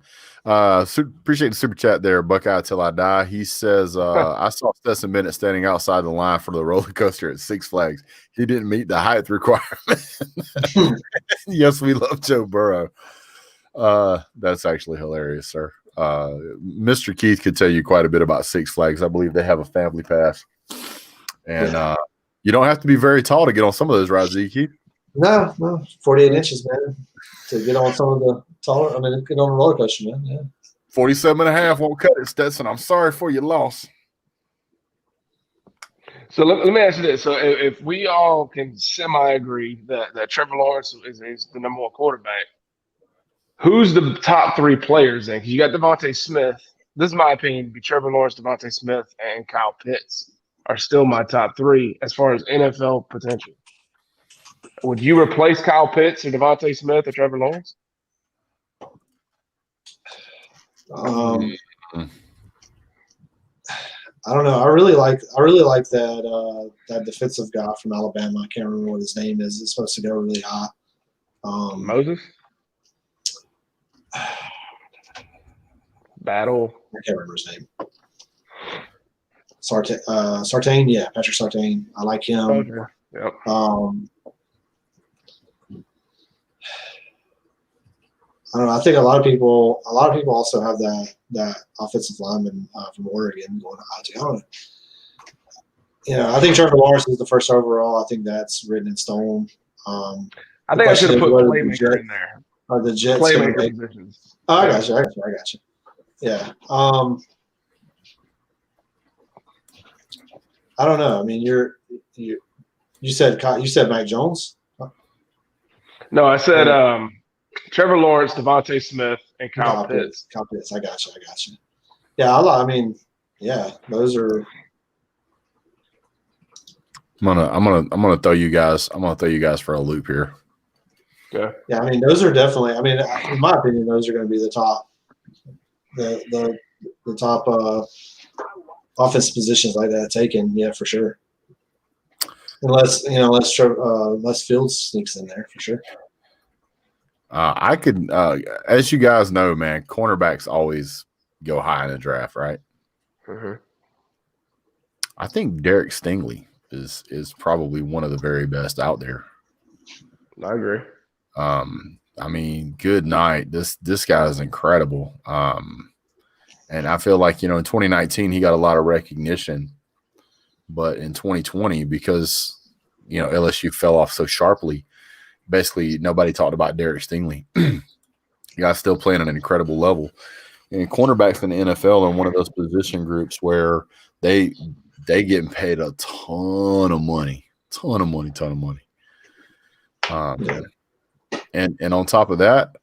Appreciate the super chat there, Buckeye Till I Die. He says, I saw Stetson Bennett standing outside the line for the roller coaster at Six Flags. He didn't meet the height requirement. Yes, we love Joe Burrow. That's actually hilarious, sir. Mr. Keith could tell you quite a bit about Six Flags. I believe they have a family pass. And you don't have to be very tall to get on some of those rides, do you, Keith? No, 48 inches, man, to get on some of the taller. I mean, get on a roller coaster, man. Yeah. 47.5 won't cut it, Stetson. I'm sorry for your loss. So let me ask you this. So if we all can semi-agree that Trevor Lawrence is the number one quarterback, who's the top three players then? Because you got Devontae Smith. This is my opinion. Be Trevor Lawrence, Devontae Smith, and Kyle Pitts are still my top three as far as NFL potential. Would you replace Kyle Pitts or Devontae Smith or Trevor Lawrence? I don't know. I really like that defensive guy from Alabama. I can't remember what his name is. It's supposed to go really high. Moses? Battle. I can't remember his name. Sartain, yeah, Patrick Sartain. I like him. Okay. Yep. I don't know. I think a lot of people also have that offensive lineman from Oregon going to IT. I don't know. You know, I think Trevor Lawrence is the first overall. I think that's written in stone. I think I should have put playmaker in there. Are the Jets playmaker positions? Oh, I got you. Yeah. I don't know. I mean, you said Mac Jones? No, I said Trevor Lawrence, Devontae Smith, and Kyle Pitts. Kyle Pitts. I got you. Yeah, I mean, yeah, those are. I'm gonna throw you guys. I'm gonna throw you guys for a loop here. Okay. Yeah, I mean, those are definitely. I mean, in my opinion, those are going to be the top, the top offensive positions like that taken. Yeah, for sure. Unless Fields sneaks in there for sure. I could, as you guys know, man, cornerbacks always go high in the draft, right? Mm-hmm. I think Derek Stingley is probably one of the very best out there. I agree. I mean, good night. This guy is incredible. And I feel like, in 2019 he got a lot of recognition, but in 2020, because LSU fell off so sharply, basically nobody talked about Derek Stingley. The guy's still playing at an incredible level. And cornerbacks in the NFL are one of those position groups where they getting paid a ton of money. And on top of that,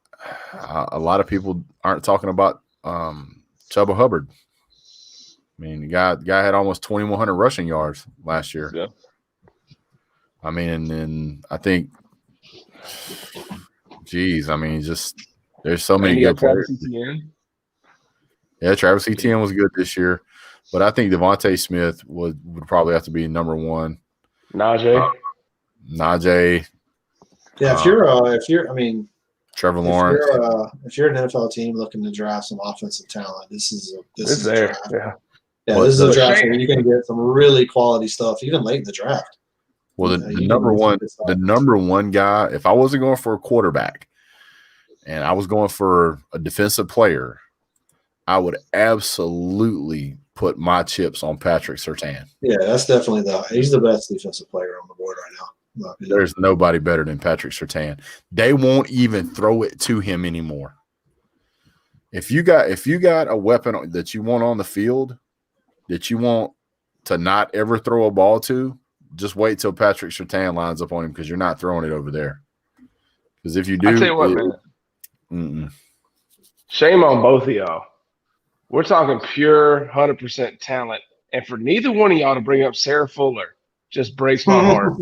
a lot of people aren't talking about Chuba Hubbard. I mean, the guy had almost 2,100 rushing yards last year. Yeah. I mean, and I think, just there's so many good players. Yeah, Travis Etienne was good this year, but I think Devontae Smith would probably have to be number one. Najee. Yeah, Trevor Lawrence. If you're an NFL team looking to draft some offensive talent, this is a there. draft. Yeah. Yeah, this is a draft where you can get some really quality stuff, even late in the draft. Well, the number one guy, if I wasn't going for a quarterback and I was going for a defensive player, I would absolutely put my chips on Patrick Surtain. Yeah, that's definitely he's the best defensive player on the board right now. There's nobody better than Patrick Surtain. They won't even throw it to him anymore. If you got a weapon that you want on the field that you want to not ever throw a ball to, just wait till Patrick Surtain lines up on him, because you're not throwing it over there. Because if you do, I tell you what, man. Shame on both of y'all. We're talking pure 100% talent, and for neither one of y'all to bring up Sarah Fuller just breaks my heart.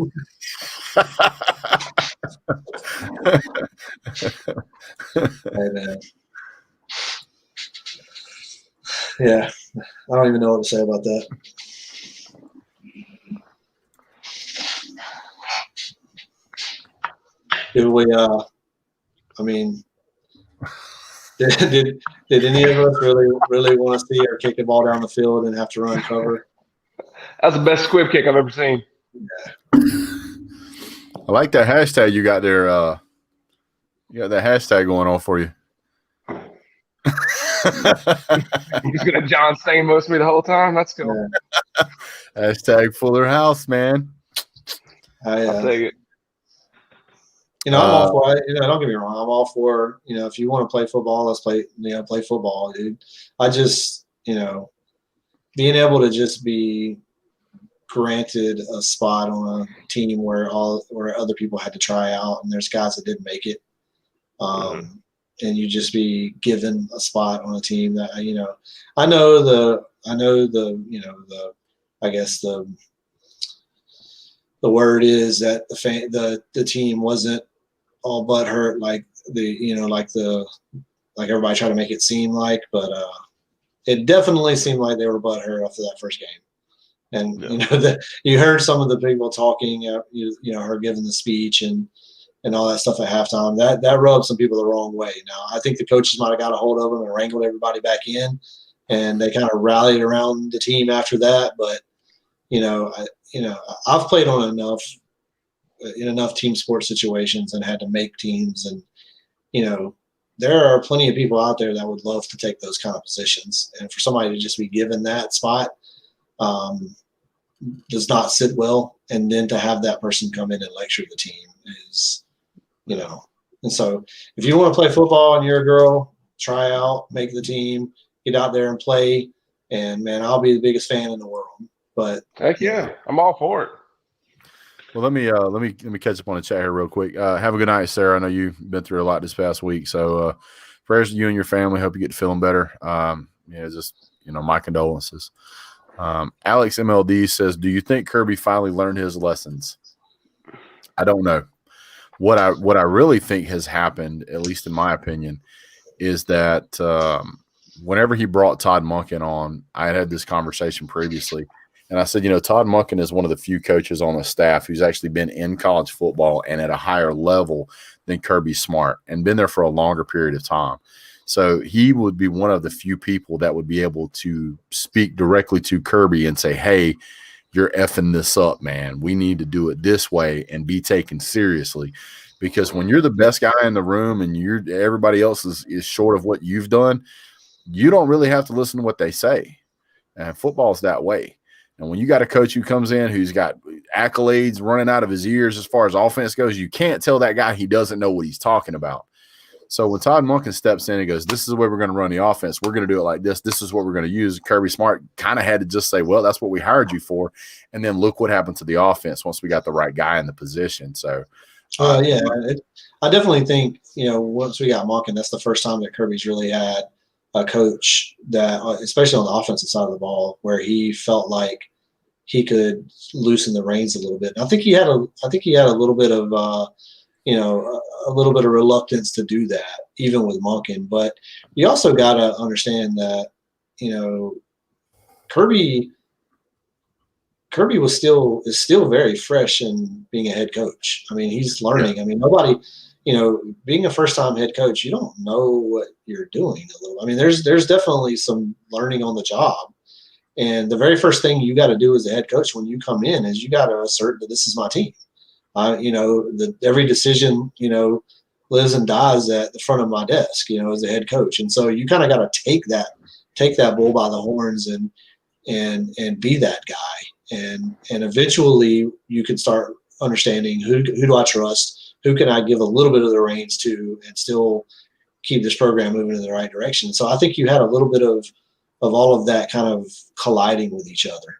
Hey, man. Yeah, I don't even know what to say about that. Did we? Did any of us really want to see her kick the ball down the field and have to run cover? That's the best squib kick I've ever seen. I like that hashtag you got there. You got that hashtag going on for you. He's gonna John Stamos me the whole time. That's cool. Yeah. Hashtag Fuller House, man. I'll take it. I'm all for it. Don't get me wrong. I'm all for, if you want to play football, let's play football, dude. I just, being able to just be granted a spot on a team where other people had to try out, and there's guys that didn't make it. And you just be given a spot on a team that, I guess the word is that the team wasn't all butthurt like everybody tried to make it seem like, but it definitely seemed like they were butthurt after that first game. And you heard some of the people talking, her giving the speech and all that stuff at halftime. That rubbed some people the wrong way. Now, I think the coaches might have got a hold of them and wrangled everybody back in, and they kind of rallied around the team after that. But I've played on enough team sports situations and had to make teams, and there are plenty of people out there that would love to take those kind of positions, and for somebody to just be given that spot does not sit well. And then to have that person come in and lecture the team is, and so if you want to play football and you're a girl, try out, make the team, get out there and play, and man, I'll be the biggest fan in the world. But heck yeah, I'm all for it. Well, let me catch up on the chat here real quick. Have a good night, Sarah. I know you've been through a lot this past week, so prayers to you and your family. Hope you get feeling better. My condolences. Alex MLD says, "Do you think Kirby finally learned his lessons?" I don't know. What I really think has happened, at least in my opinion, is that whenever he brought Todd Monken on, I had this conversation previously. And I said, Todd Monken is one of the few coaches on the staff who's actually been in college football and at a higher level than Kirby Smart and been there for a longer period of time. So he would be one of the few people that would be able to speak directly to Kirby and say, hey, you're effing this up, man. We need to do it this way and be taken seriously. because when you're the best guy in the room and everybody else is short of what you've done, you don't really have to listen to what they say. And football's that way. And when you got a coach who comes in who's got accolades running out of his ears as far as offense goes, you can't tell that guy he doesn't know what he's talking about. So when Todd Monken steps in and goes, this is the way we're going to run the offense, we're going to do it like this, this is what we're going to use, Kirby Smart kind of had to just say, well, that's what we hired you for. And then look what happened to the offense once we got the right guy in the position. So, I definitely think, once we got Monken, that's the first time that Kirby's really had a coach that, especially on the offensive side of the ball, where he felt like he could loosen the reins a little bit. And I think he had a little bit of, a little bit of reluctance to do that, even with Monken. But you also got to understand that, Kirby is still very fresh in being a head coach. I mean, he's learning. I mean, nobody, being a first-time head coach, you don't know what you're doing a little. I mean, there's definitely some learning on the job. And the very first thing you got to do as a head coach when you come in is you got to assert that this is my team. Every decision, lives and dies at the front of my desk, as a head coach. And so you kind of got to take that bull by the horns and be that guy. And eventually you can start understanding who do I trust? Who can I give a little bit of the reins to and still keep this program moving in the right direction? So I think you had a little bit of all of that kind of colliding with each other.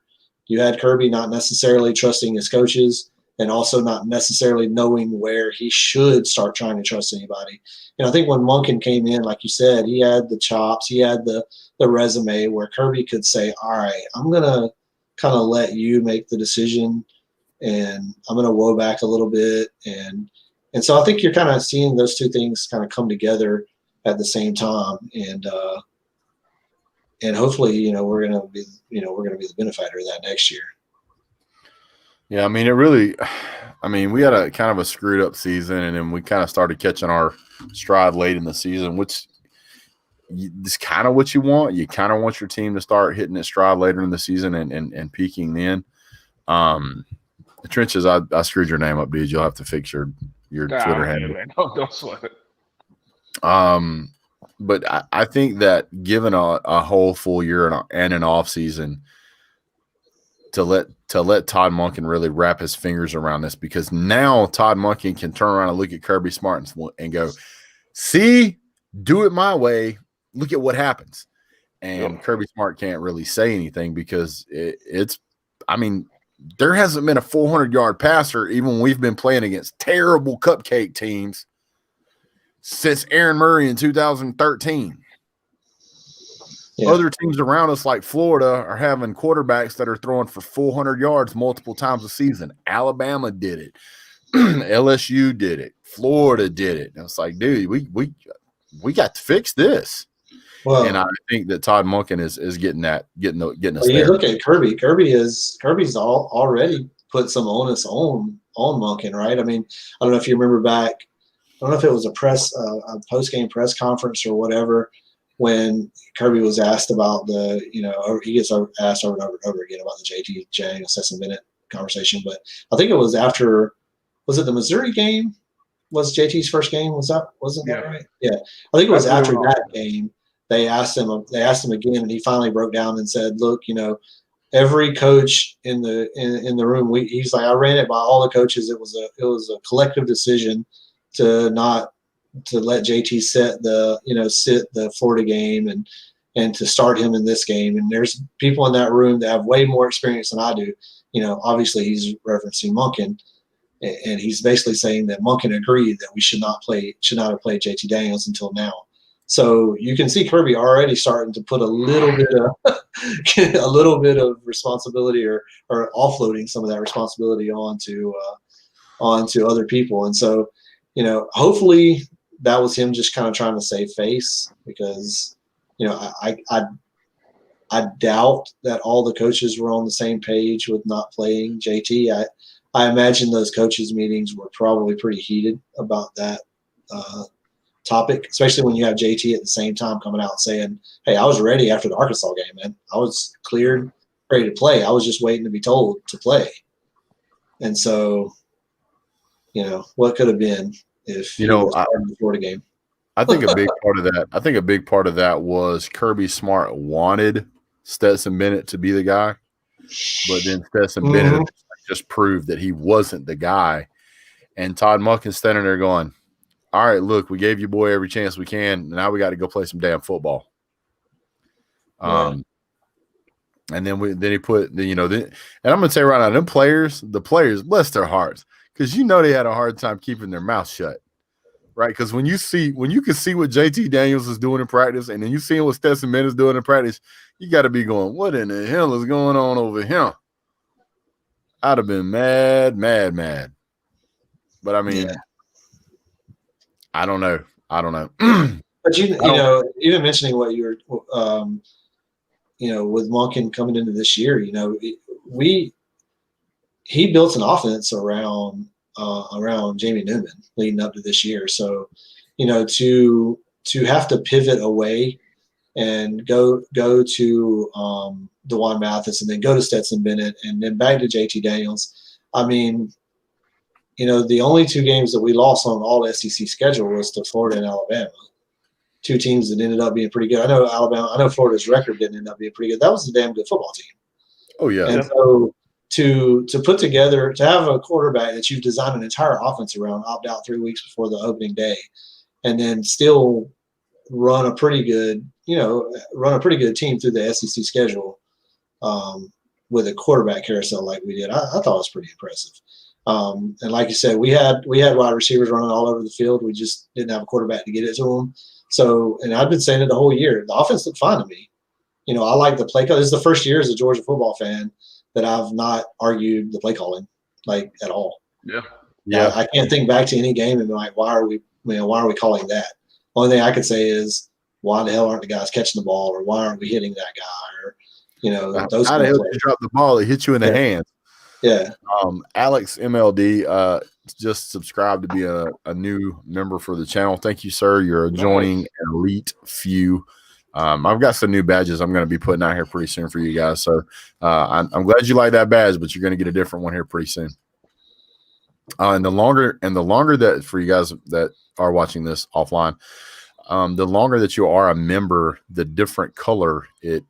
You had Kirby not necessarily trusting his coaches and also not necessarily knowing where he should start trying to trust anybody. And I think when Monken came in, like you said, he had the chops, he had the resume where Kirby could say, all right, I'm going to kind of let you make the decision and I'm going to woe back a little bit. And so I think you're kind of seeing those two things kind of come together at the same time. And hopefully, we're going to be the benefactor of that next year. Yeah, I mean, we had a kind of a screwed up season, and then we kind of started catching our stride late in the season, which is kind of what you want. You kind of want your team to start hitting its stride later in the season and peaking then. The Trenches, I screwed your name up, dude. You'll have to fix your Twitter handle. Man. Don't sweat it. But I think that given a whole full year and an off season to let Todd Monken really wrap his fingers around this, because now Todd Monken can turn around and look at Kirby Smart and go, see, do it my way. Look at what happens. And Kirby Smart can't really say anything because there hasn't been a 400-yard passer, even when we've been playing against terrible cupcake teams, since Aaron Murray in 2013. Yeah. Other teams around us, like Florida, are having quarterbacks that are throwing for 400 yards multiple times a season. Alabama did it. LSU did it. Florida did it. And it's like, dude, we got to fix this. Well, and I think that Todd Monken is getting us there. You look at Kirby. Kirby's already put some onus on Monken, right? I mean, I don't know if you remember back. I don't know if it was a post-game press conference or whatever, when Kirby was asked about he gets asked over and over and over again about the JT Jang, Stetson Bennett conversation. But I think it was after, was it the Missouri game? Was JT's first game? Wasn't that right? Yeah. I think it was after that game. They asked him again, and he finally broke down and said, look, every coach in the room, he's like, I ran it by all the coaches. It was a collective decision to let JT sit the Florida game and to start him in this game. And there's people in that room that have way more experience than I do. Obviously he's referencing Monken, and he's basically saying that Monken agreed that we should not have played JT Daniels until now. So you can see Kirby already starting to put a little bit of responsibility or offloading some of that responsibility onto other people. And so, hopefully that was him just kind of trying to save face, because, I doubt that all the coaches were on the same page with not playing JT. I imagine those coaches meetings were probably pretty heated about that topic, especially when you have JT at the same time coming out saying, hey, I was ready after the Arkansas game, man. I was cleared, ready to play. I was just waiting to be told to play. And so, what could have been. if You he know, was part of the Florida game. I think a big part of that. I think a big part of that was Kirby Smart wanted Stetson Bennett to be the guy, but then Stetson Bennett just proved that he wasn't the guy. And Todd Monken's standing there going, "All right, look, we gave you boy every chance we can. Now we got to go play some damn football." And then he put and I'm gonna tell you right now, the players, bless their hearts, because they had a hard time keeping their mouth shut. Right, because when you can see what JT Daniels is doing in practice, and then you see what Stetson Bennett is doing in practice, you got to be going, "What in the hell is going on over here?" I'd have been mad. But I mean, I don't know. But even mentioning what you were, with Monken coming into this year, he built an offense around Jamie Newman leading up to this year. So, to have to pivot away and go to DeJuan Mathis and then go to Stetson Bennett and then back to JT Daniels. I mean, the only two games that we lost on all SEC schedule was to Florida and Alabama, two teams that ended up being pretty good. I know Florida's record didn't end up being pretty good. That was a damn good football team. Oh yeah. And so to put together, to have a quarterback that you've designed an entire offense around, opt out 3 weeks before the opening day, and then still run a pretty good team through the SEC schedule with a quarterback carousel like we did, I thought it was pretty impressive. And like you said, we had wide receivers running all over the field. We just didn't have a quarterback to get it to them. So, and I've been saying it the whole year, the offense looked fine to me. I like the play call. This is the first year as a Georgia football fan that I've not argued the play calling like at all. Yeah. I can't think back to any game and be like, why are we calling that? Only thing I could say is, why the hell aren't the guys catching the ball, or why aren't we hitting that guy, or those. How the hell did you drop the ball? It hit you in the hands. Yeah. Alex MLD just subscribed to be a new member for the channel. Thank you, sir. You're joining an elite few. I've got some new badges I'm going to be putting out here pretty soon for you guys. So I'm glad you like that badge, but you're going to get a different one here pretty soon. And the longer that for you guys that are watching this offline, the longer that you are a member, the different color it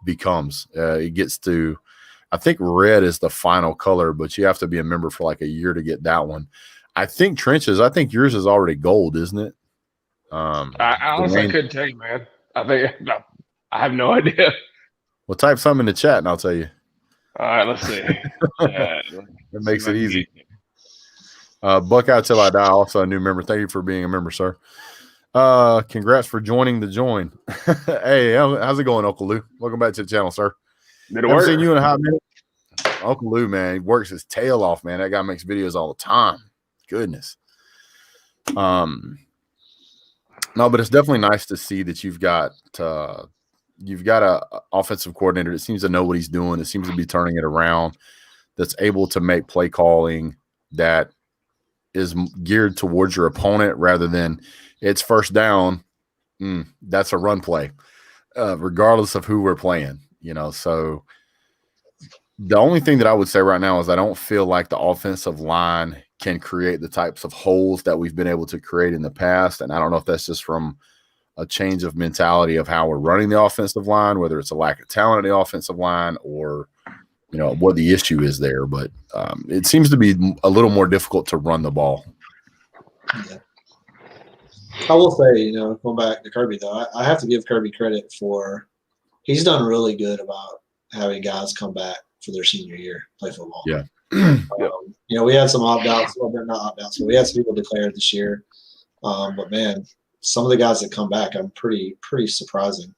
becomes. It gets to, I think red is the final color, but you have to be a member for like a year to get that one. I think Trenches, I think yours is already gold, isn't it? I honestly couldn't tell you, man. I have no idea. Well, type something in the chat and I'll tell you. All right, let's see. That makes it easy. Buckeye Till I Die, also a new member. Thank you for being a member, sir. Congrats for joining the join. Hey, how's it going, Uncle Lou? Welcome back to the channel, sir. Did it Haven't work? seen you in a hot minute. Uncle Lou, man, he works his tail off, man. That guy makes videos all the time. Goodness. No, but it's definitely nice to see that you've got a offensive coordinator that seems to know what he's doing. It seems to be turning it around. That's able to make play calling that is geared towards your opponent rather than it's first down. That's a run play, regardless of who we're playing. So the only thing that I would say right now is I don't feel like the offensive line can create the types of holes that we've been able to create in the past. And I don't know if that's just from a change of mentality of how we're running the offensive line, whether it's a lack of talent in the offensive line or, what the issue is there. But it seems to be a little more difficult to run the ball. Yeah. I will say, going back to Kirby, though, I have to give Kirby credit for he's done really good about having guys come back for their senior year, play football. Yeah. We had some opt-outs, well, they're not opt-outs, but we had some people declared this year. But man, some of the guys that come back, I'm pretty surprising.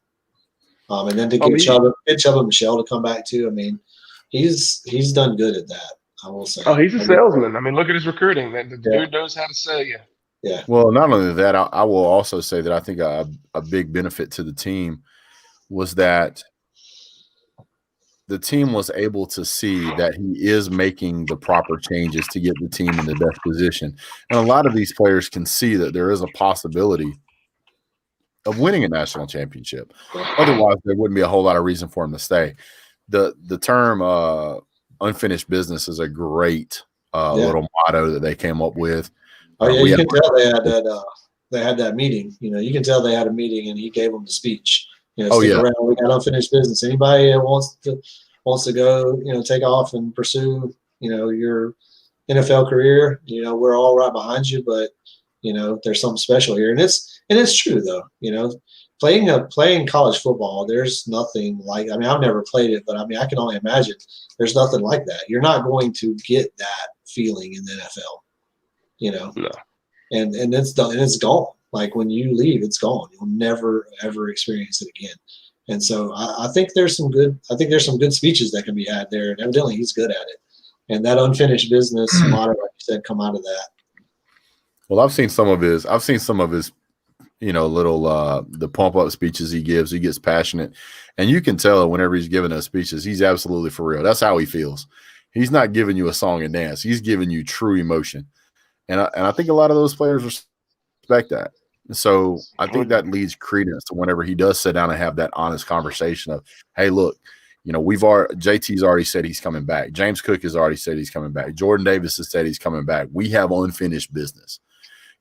And then to get Chubb and Michelle to come back too. I mean, he's done good at that, I will say. Oh, he's a salesman. I mean, look at his recruiting. The dude knows how to sell you. Yeah. Well, not only that, I will also say that I think a big benefit to the team was that the team was able to see that he is making the proper changes to get the team in the best position. And a lot of these players can see that there is a possibility of winning a national championship. Otherwise, there wouldn't be a whole lot of reason for him to stay. The term unfinished business is a great little motto that they came up with. Oh yeah, you can tell they had that. They had that meeting. You know, you can tell they had a meeting, and he gave them the speech. You know, stick around. We got unfinished business. Anybody that wants to go, you know, take off and pursue, you know, your NFL career. You know, we're all right behind you, but you know, there's something special here, and it's true though. You know, playing college football, there's nothing like. I mean, I've never played it, but I mean, I can only imagine. There's nothing like that. You're not going to get that feeling in the NFL. You know, No. and it's done, and it's gone. Like when you leave, it's gone. You'll never ever experience it again. And so I think there's some good. I think there's some good speeches that can be had there, and evidently he's good at it. And that unfinished business motto, like you said, come out of that. Well, I've seen some of his, you know, little the pump up speeches he gives. He gets passionate, and you can tell whenever he's giving those speeches, he's absolutely for real. That's how he feels. He's not giving you a song and dance. He's giving you true emotion, and I think a lot of those players respect that. So I think that leads credence to whenever he does sit down and have that honest conversation of, hey, look, you know, JT's already said he's coming back. James Cook has already said he's coming back. Jordan Davis has said he's coming back. We have unfinished business.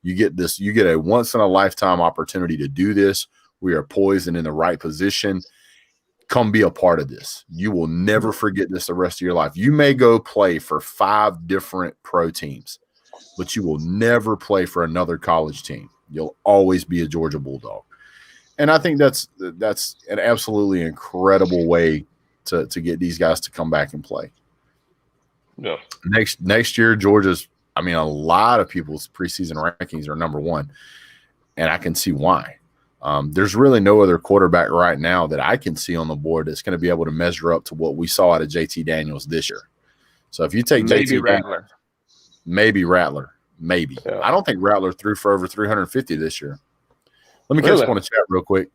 You get a once in a lifetime opportunity to do this. We are poised and in the right position. Come be a part of this. You will never forget this the rest of your life. You may go play for 5 different pro teams, but you will never play for another college team. You'll always be a Georgia Bulldog. And I think that's an absolutely incredible way to get these guys to come back and play. Yeah. Next year, Georgia's, I mean, a lot of people's preseason rankings are number 1, and I can see why. There's really no other quarterback right now that I can see on the board that's going to be able to measure up to what we saw out of JT Daniels this year. So if you take JT Rattler. Maybe Rattler. Maybe. Yeah. I don't think Rattler threw for over 350 this year. Let me catch up on the chat real quick.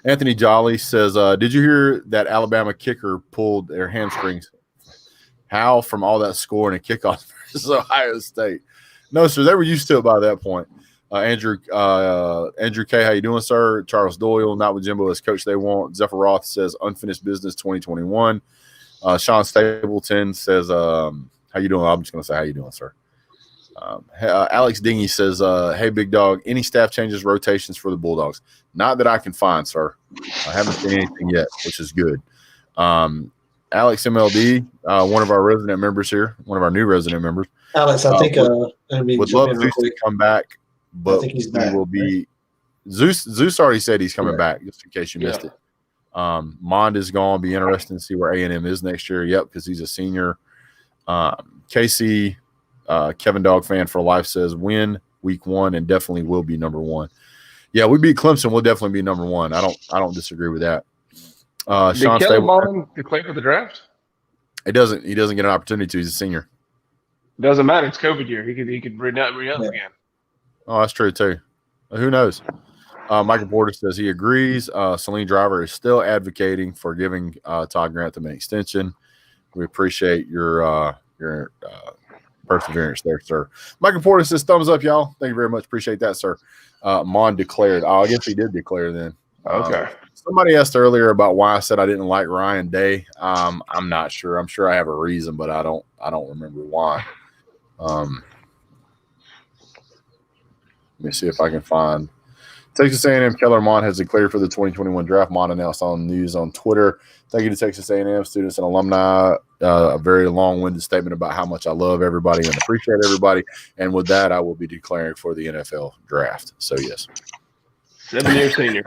Anthony Jolly says, did you hear that Alabama kicker pulled their hamstrings? How from all that scoring and kickoff versus Ohio State? No, sir. They were used to it by that point. Andrew K., how you doing, sir? Charles Doyle, not with Jimbo as coach they want. Zephyr Roth says, unfinished business 2021. Sean Stapleton says, how you doing? I'm just going to say, how you doing, sir? Alex Dingy says, hey, big dog, any staff changes, rotations for the Bulldogs? Not that I can find, sir. I haven't seen anything yet, which is good. Alex MLD, one of our resident members here, one of our new resident members. Alex, I think would love Zeus to come back, but I think he will be Zeus already said he's coming back, just in case you missed it. Mond is gone. Be interesting to see where A&M is next year. Yep, because he's a senior. Casey, Kevin Dog fan for life, says win week 1 and definitely will be number 1. Yeah, we beat Clemson. We'll definitely be number 1. I don't disagree with that. Did Kellen Mond declare for the draft? He doesn't get an opportunity to. He's a senior. Doesn't matter. It's COVID year. He could re-up again. Oh, that's true too. Who knows? Michael Porter says he agrees. Celine Driver is still advocating for giving Todd Grantham an extension. We appreciate your perseverance there, sir. Michael Porter says thumbs up, y'all. Thank you very much. Appreciate that, sir. Mon declared. Oh, I guess he did declare then. Okay. Somebody asked earlier about why I said I didn't like Ryan Day. I'm not sure. I'm sure I have a reason, but I don't remember why. Let me see if I can find. Texas A&M Keller Mond has declared for the 2021 draft. Mond announced on news on Twitter. Thank you to Texas A&M students and alumni. A very long-winded statement about how much I love everybody and appreciate everybody. And with that, I will be declaring for the NFL draft. So, yes. 7-year senior.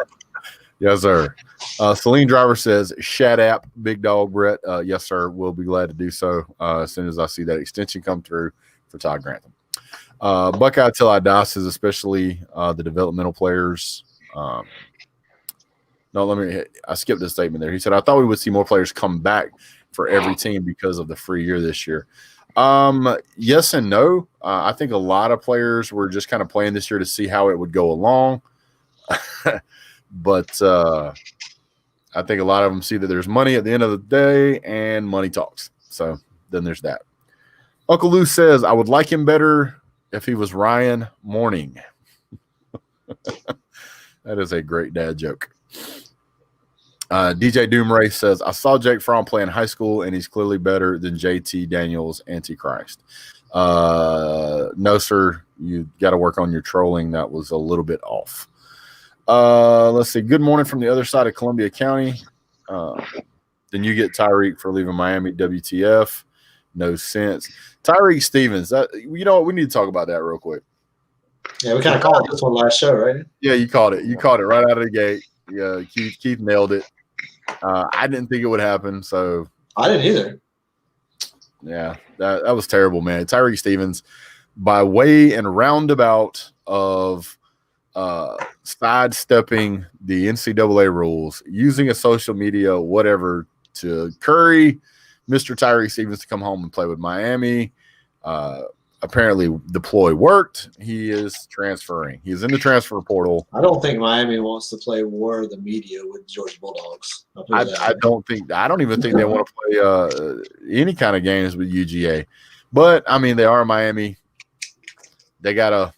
Yes, sir. Celine Driver says, "Shat app, big dog, Brett." Yes, sir. We'll be glad to do so as soon as I see that extension come through for Todd Grantham. Buckeye Till I Die says, especially the developmental players. I skipped this statement there. He said, I thought we would see more players come back for every team because of the free year this year. Yes and no. I think a lot of players were just kind of playing this year to see how it would go along. But I think a lot of them see that there's money at the end of the day and money talks. So then there's that. Uncle Lou says, I would like him better if he was Ryan Mourning. That is a great dad joke. DJ Doomray says, I saw Jake Fromm play in high school, and he's clearly better than JT Daniels Antichrist. No, sir. You got to work on your trolling. That was a little bit off. Let's see. Good morning from the other side of Columbia County. Then you get Tyreek for leaving Miami. WTF? No sense. Tyreek Stevens. You know what? We need to talk about that real quick. Yeah, we kind of called this one last show, right? Yeah, you called it. You called it right out of the gate. Yeah, Keith nailed it. I didn't think it would happen, so I didn't either. Yeah, that was terrible, man. Tyreek Stevens, by way and roundabout of sidestepping the NCAA rules, using a social media, whatever, to curry Mr. Tyreek Stevens to come home and play with Miami. Apparently, the ploy worked. He is transferring. He's in the transfer portal. I don't think Miami wants to play War of the Media with Georgia Bulldogs. I don't even think they want to play any kind of games with UGA. But I mean, they are Miami. They gotta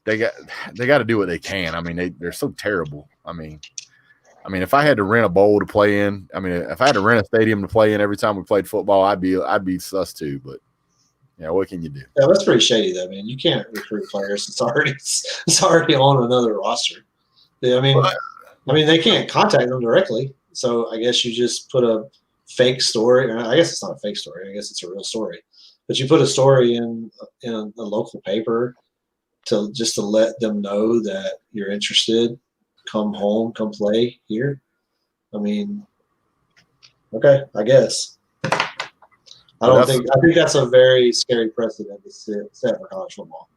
do what they can. I mean, they're so terrible. I mean, if I had to rent a bowl to play in, if I had to rent a stadium to play in every time we played football, I'd be sus too. But yeah, what can you do? Yeah, that's pretty shady, though, man. You can't recruit players. It's already on another roster. I mean, they can't contact them directly. So I guess you just put a fake story. I guess it's not a fake story. I guess it's a real story. But you put a story in a local paper to let them know that you're interested. Come home, come play here. I mean, okay, I guess. I think that's a very scary precedent to set for college football.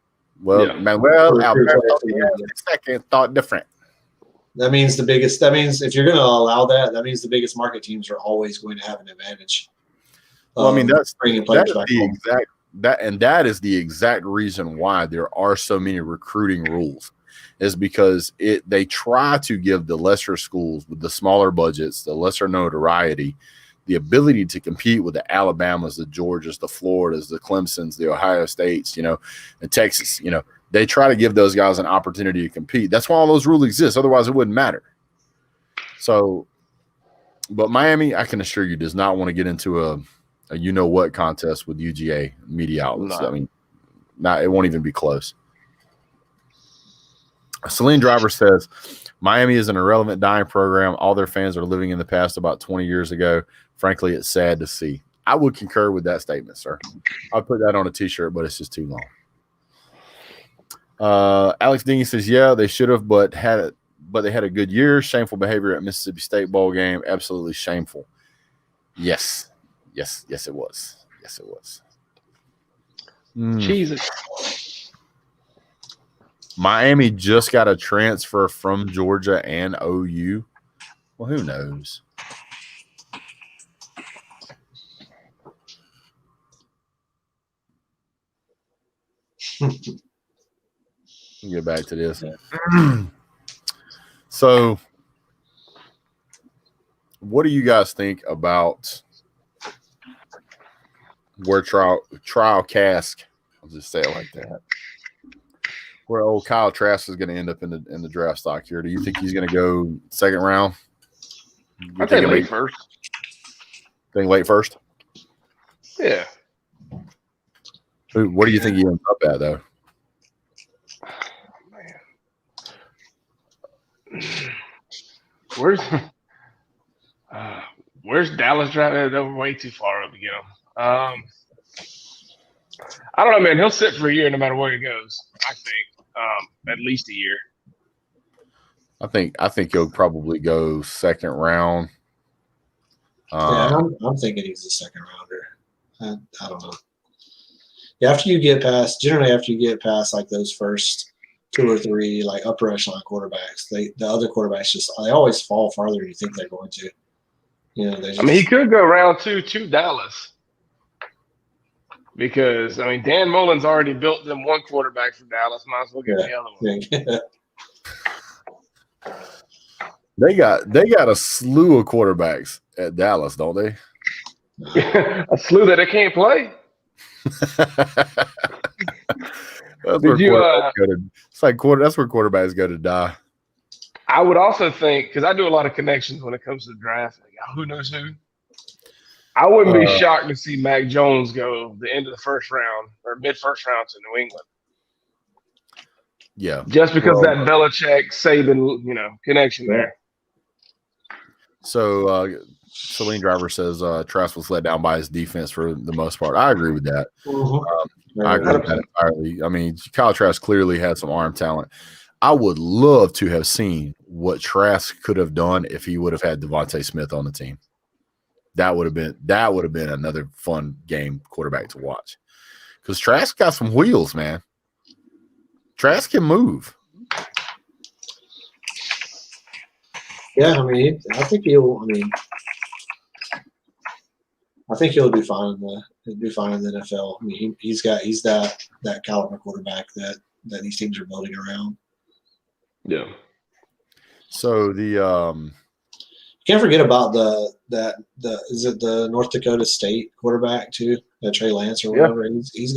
Well, second thought different. That means if you're going to allow that, that means the biggest market teams are always going to have an advantage. Well, that's bringing players back home. That is the exact reason why there are so many recruiting rules, is because they try to give the lesser schools with the smaller budgets, the lesser notoriety, the ability to compete with the Alabamas, the Georgias, the Floridas, the Clemsons, the Ohio States, the Texas, they try to give those guys an opportunity to compete. That's why all those rules exist. Otherwise, it wouldn't matter. So, but Miami, I can assure you, does not want to get into a you-know-what contest with UGA media outlets. No. I mean, it won't even be close. Celine Driver says, Miami is an irrelevant dying program. All their fans are living in the past about 20 years ago. Frankly, it's sad to see. I would concur with that statement, sir. I'll put that on a T-shirt, but it's just too long. Alex Dingy says, yeah, they should have, but they had a good year. Shameful behavior at Mississippi State bowl game. Absolutely shameful. Yes, it was. Yes, it was. Jesus. Miami just got a transfer from Georgia and OU. Well, who knows? Get back to this. So, what do you guys think about where Trial Cask? I'll just say it like that. Where old Kyle Trask is going to end up in the draft stock here? Do you think he's going to go second round? I think late first. Think late first? Yeah. What do you think he ends up at, though? Man. Where's Dallas drafted? They're way too far up to get him. I don't know, man. He'll sit for a year no matter where he goes. I think at least a year. I think he'll probably go second round. I'm thinking he's a second rounder. I don't know. Yeah, after you get past like those first 2 or 3 like upper echelon quarterbacks, the other quarterbacks they always fall farther than you think they're going to. He could go round 2 to Dallas. Because Dan Mullen's already built them one quarterback for Dallas. Might as well get the other one. They got a slew of quarterbacks at Dallas, don't they? A slew that they can't play. That's where quarterbacks go to die. I would also think, because I do a lot of connections when it comes to the draft. Who knows who? I wouldn't be shocked to see Mac Jones go the end of the first round or mid-first round to New England. Yeah. Just because that Belichick, Saban, connection there. So Celine Driver says Trask was let down by his defense for the most part. I agree with that. I agree with that entirely. I mean, Kyle Trask clearly had some arm talent. I would love to have seen what Trask could have done if he would have had Devontae Smith on the team. That would have been another fun game quarterback to watch. Because Trask got some wheels, man. Trask can move. Yeah, I mean, I think he'll do fine in the NFL. I mean, he's that caliber quarterback that these teams are building around. Yeah. You So can't forget about is it the North Dakota State quarterback too, Trey Lance or whatever. Yeah. He's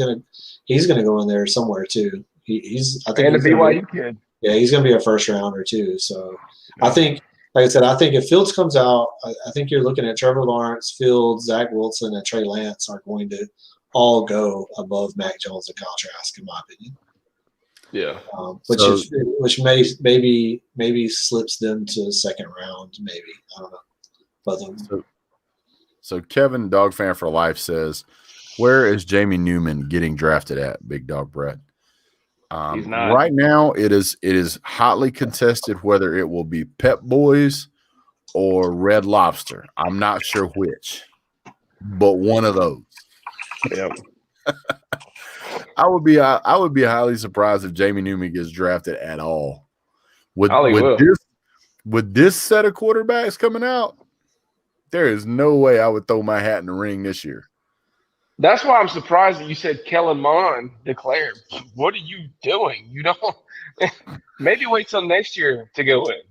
gonna go in there somewhere too. I think the BYU kid. Yeah, he's gonna be a first rounder too. So I think, like I said, I think if Fields comes out, I think you're looking at Trevor Lawrence, Fields, Zach Wilson, and Trey Lance are going to all go above Mac Jones and Kyle Trask, in my opinion. Yeah. Which maybe slips them to the second round, maybe. I don't know. So Kevin, Dog Fan for Life, says, where is Jamie Newman getting drafted at, Big Dog Brett? He's not. Right now, it is hotly contested whether it will be Pep Boys or Red Lobster. I'm not sure which, but one of those. Yep. I would be highly surprised if Jamie Newman gets drafted at all. With this set of quarterbacks coming out, there is no way I would throw my hat in the ring this year. That's why I'm surprised that you said Kellen Mond declared. What are you doing? You don't maybe wait till next year to go in,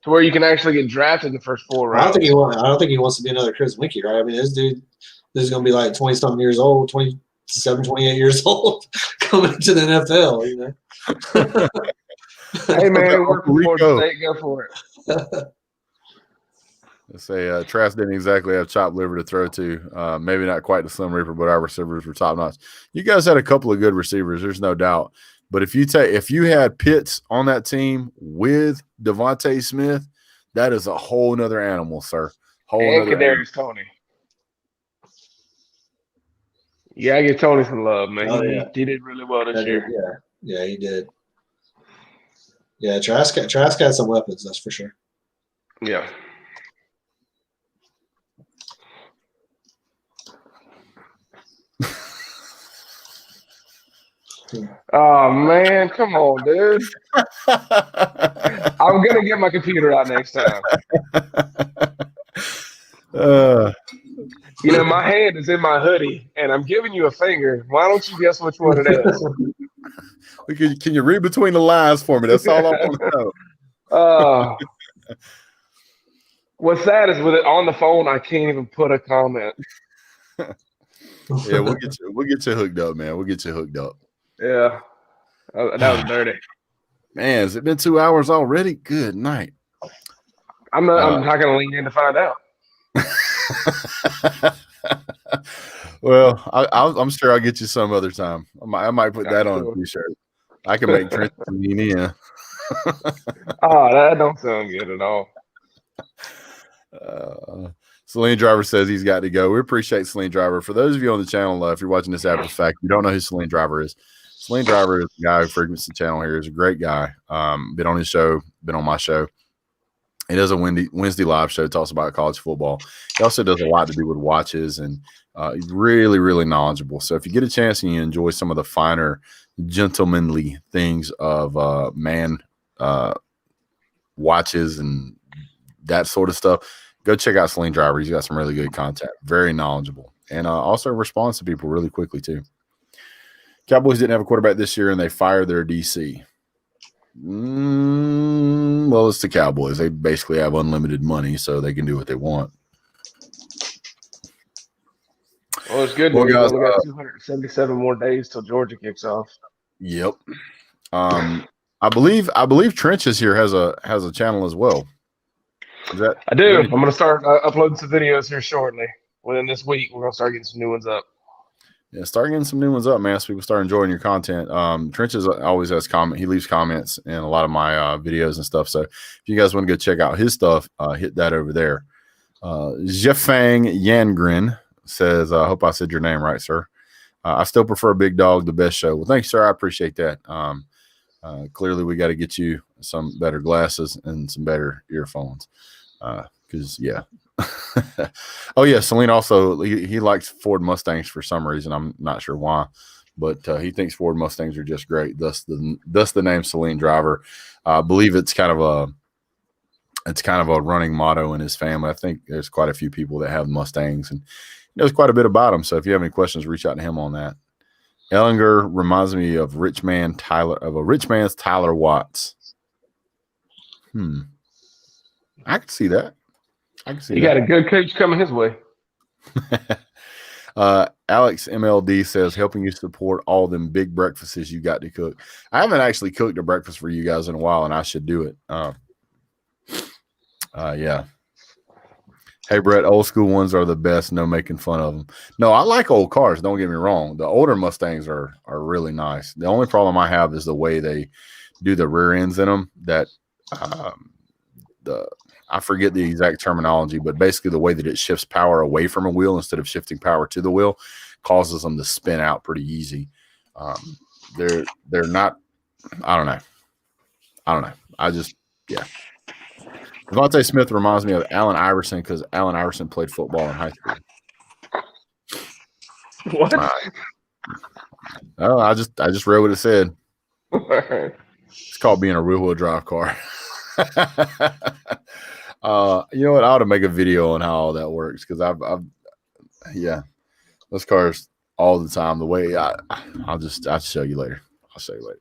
to where you can actually get drafted in the first 4 rounds. I don't think he wants to be another Chris Winkie, right? I mean, this is going to be like 20-something years old, 27, 28 years old, coming into the NFL. You know. Hey man, it worked for Florida State. Go for it. Let's say Trask didn't exactly have chopped liver to throw to. Maybe not quite the Slim Reaper, but our receivers were top notch. You guys had a couple of good receivers. There's no doubt. But if you had Pitts on that team with Devontae Smith, that is a whole nother animal, sir. And Kadarius Toney. Yeah, I give Tony some love, man. He did really well this year. Yeah, he did. Yeah, Trask had some weapons, that's for sure. Yeah. Oh man, come on, dude. I'm gonna get my computer out next time. My hand is in my hoodie, and I'm giving you a finger. Why don't you guess which one it is? Can you read between the lines for me? That's all I want to know. What's sad is with it on the phone, I can't even put a comment. Yeah, we'll get you hooked up, man. We'll get you hooked up. Yeah, that was dirty. Man, has it been 2 hours already? Good night. I'm not going to lean in to find out. Well, I'm sure I'll get you some other time. I might put that on a t-shirt. I can make Trent lean in. Oh, that don't sound good at all. Celine Driver says he's got to go. We appreciate Celine Driver. For those of you on the channel, if you're watching this after the fact, you don't know who Celine Driver is. Celine Driver is the guy who frequents the channel here. He's a great guy. Been on his show, been on my show. He does a Wednesday live show, talks about college football. He also does a lot to do with watches, and he's really, really knowledgeable. So if you get a chance and you enjoy some of the finer, gentlemanly things of watches and that sort of stuff, go check out Celine Driver. He's got some really good content, very knowledgeable, and also responds to people really quickly too. Cowboys didn't have a quarterback this year, and they fired their DC. Well, it's the Cowboys. They basically have unlimited money, so they can do what they want. Well, it's good. We got 277 more days till Georgia kicks off. Yep. I believe Trenches here has a channel as well. I do. I'm going to start uploading some videos here shortly. within this week, we're gonna start getting some new ones up. Yeah, start getting some new ones up, man. So people start enjoying your content. Trenches always has comment. He leaves comments in a lot of my videos and stuff. So if you guys want to go check out his stuff, hit that over there. Jeffang Yangrin says, I hope I said your name right, sir. I still prefer Big Dog, the best show. Well, thanks, sir. I appreciate that. Clearly, we got to get you some better glasses and some better earphones. Because, yeah. Oh, yeah. Celine also, he likes Ford Mustangs for some reason. I'm not sure why. But he thinks Ford Mustangs are just great. Thus the name Celine Driver. I believe it's kind of a running motto in his family. I think there's quite a few people that have Mustangs and he knows quite a bit about them. So if you have any questions, reach out to him on that. Ellinger reminds me of a rich man's Tyler Watts. I can see that. He got a good coach coming his way. Alex MLD says, helping you support all them big breakfasts you got to cook. I haven't actually cooked a breakfast for you guys in a while, and I should do it. Yeah. Hey, Brett, old school ones are the best. No making fun of them. No, I like old cars. Don't get me wrong. The older Mustangs are really nice. The only problem I have is the way they do the rear ends in them. That I forget the exact terminology, but basically the way that it shifts power away from a wheel instead of shifting power to the wheel causes them to spin out pretty easy. They're not. I don't know. Yeah. Devontae Smith reminds me of Allen Iverson because Allen Iverson played football in high school. What? Oh, I just read what it said. It's called being a rear-wheel drive car. You know what? I ought to make a video on how all that works because those cars all the time. The way I'll show you later. I'll show you later.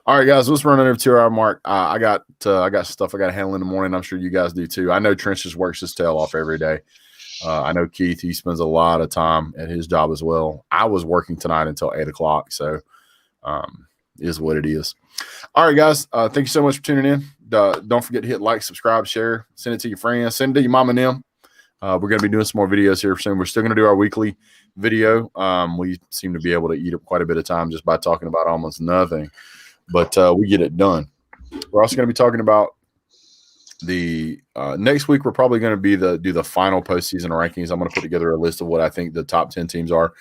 All right, guys, let's run over 2 hour mark. I got stuff I got to handle in the morning. I'm sure you guys do too. I know Trench just works his tail off every day. I know Keith, he spends a lot of time at his job as well. I was working tonight until 8 o'clock, so is what it is. All right, guys, thank you so much for tuning in. Don't forget to hit like, subscribe, share, send it to your friends, send it to your mom and them. We're going to be doing some more videos here soon. We're still going to do our weekly video. We seem to be able to eat up quite a bit of time just by talking about almost nothing. But we get it done. We're also going to be talking about the next week. We're probably going to do the final postseason rankings. I'm going to put together a list of what I think the top 10 teams are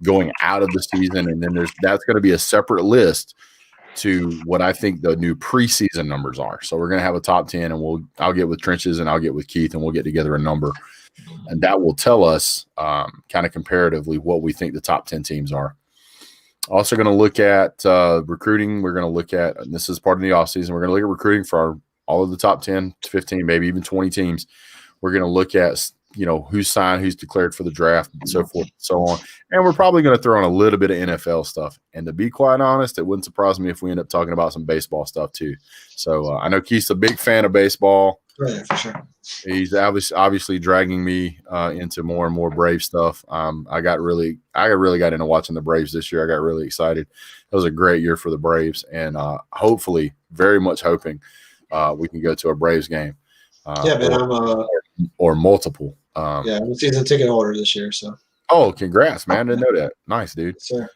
going out of the season, and then that's going to be a separate list to what I think the new preseason numbers are. So we're going to have a top 10, and I'll get with Trenches and I'll get with Keith, and we'll get together a number, and that will tell us kind of comparatively what we think the top 10 teams are. Also going to look at recruiting. We're going to look at, and this is part of the offseason, we're going to look at recruiting for all of the top 10 to 15, maybe even 20 teams. We're going to look at, who's signed, who's declared for the draft, and so forth and so on. And we're probably going to throw in a little bit of NFL stuff. And to be quite honest, it wouldn't surprise me if we end up talking about some baseball stuff too. So I know Keith's a big fan of baseball. Right, for sure. He's obviously dragging me into more and more Brave stuff. I really got into watching the Braves this year. I got really excited. It was a great year for the Braves, and hopefully, very much hoping we can go to a Braves game. Man, or multiple. I'm a season ticket holder this year. So. Oh, congrats, man! Didn't know that. Nice, dude. Yes, sir.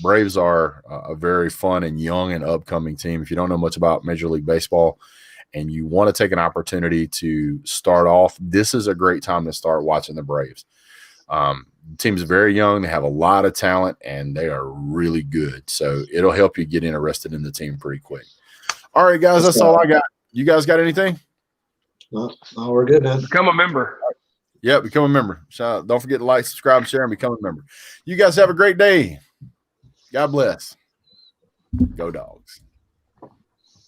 Braves are a very fun and young and upcoming team. If you don't know much about Major League Baseball, and you want to take an opportunity to start off, this is a great time to start watching the Braves. The team's very young. They have a lot of talent, and they are really good. So it'll help you get interested in the team pretty quick. All right, guys, that's all I got. You guys got anything? No, we're good, man. Become a member. Yeah, become a member. Don't forget to like, subscribe, share, and become a member. You guys have a great day. God bless. Go Dogs.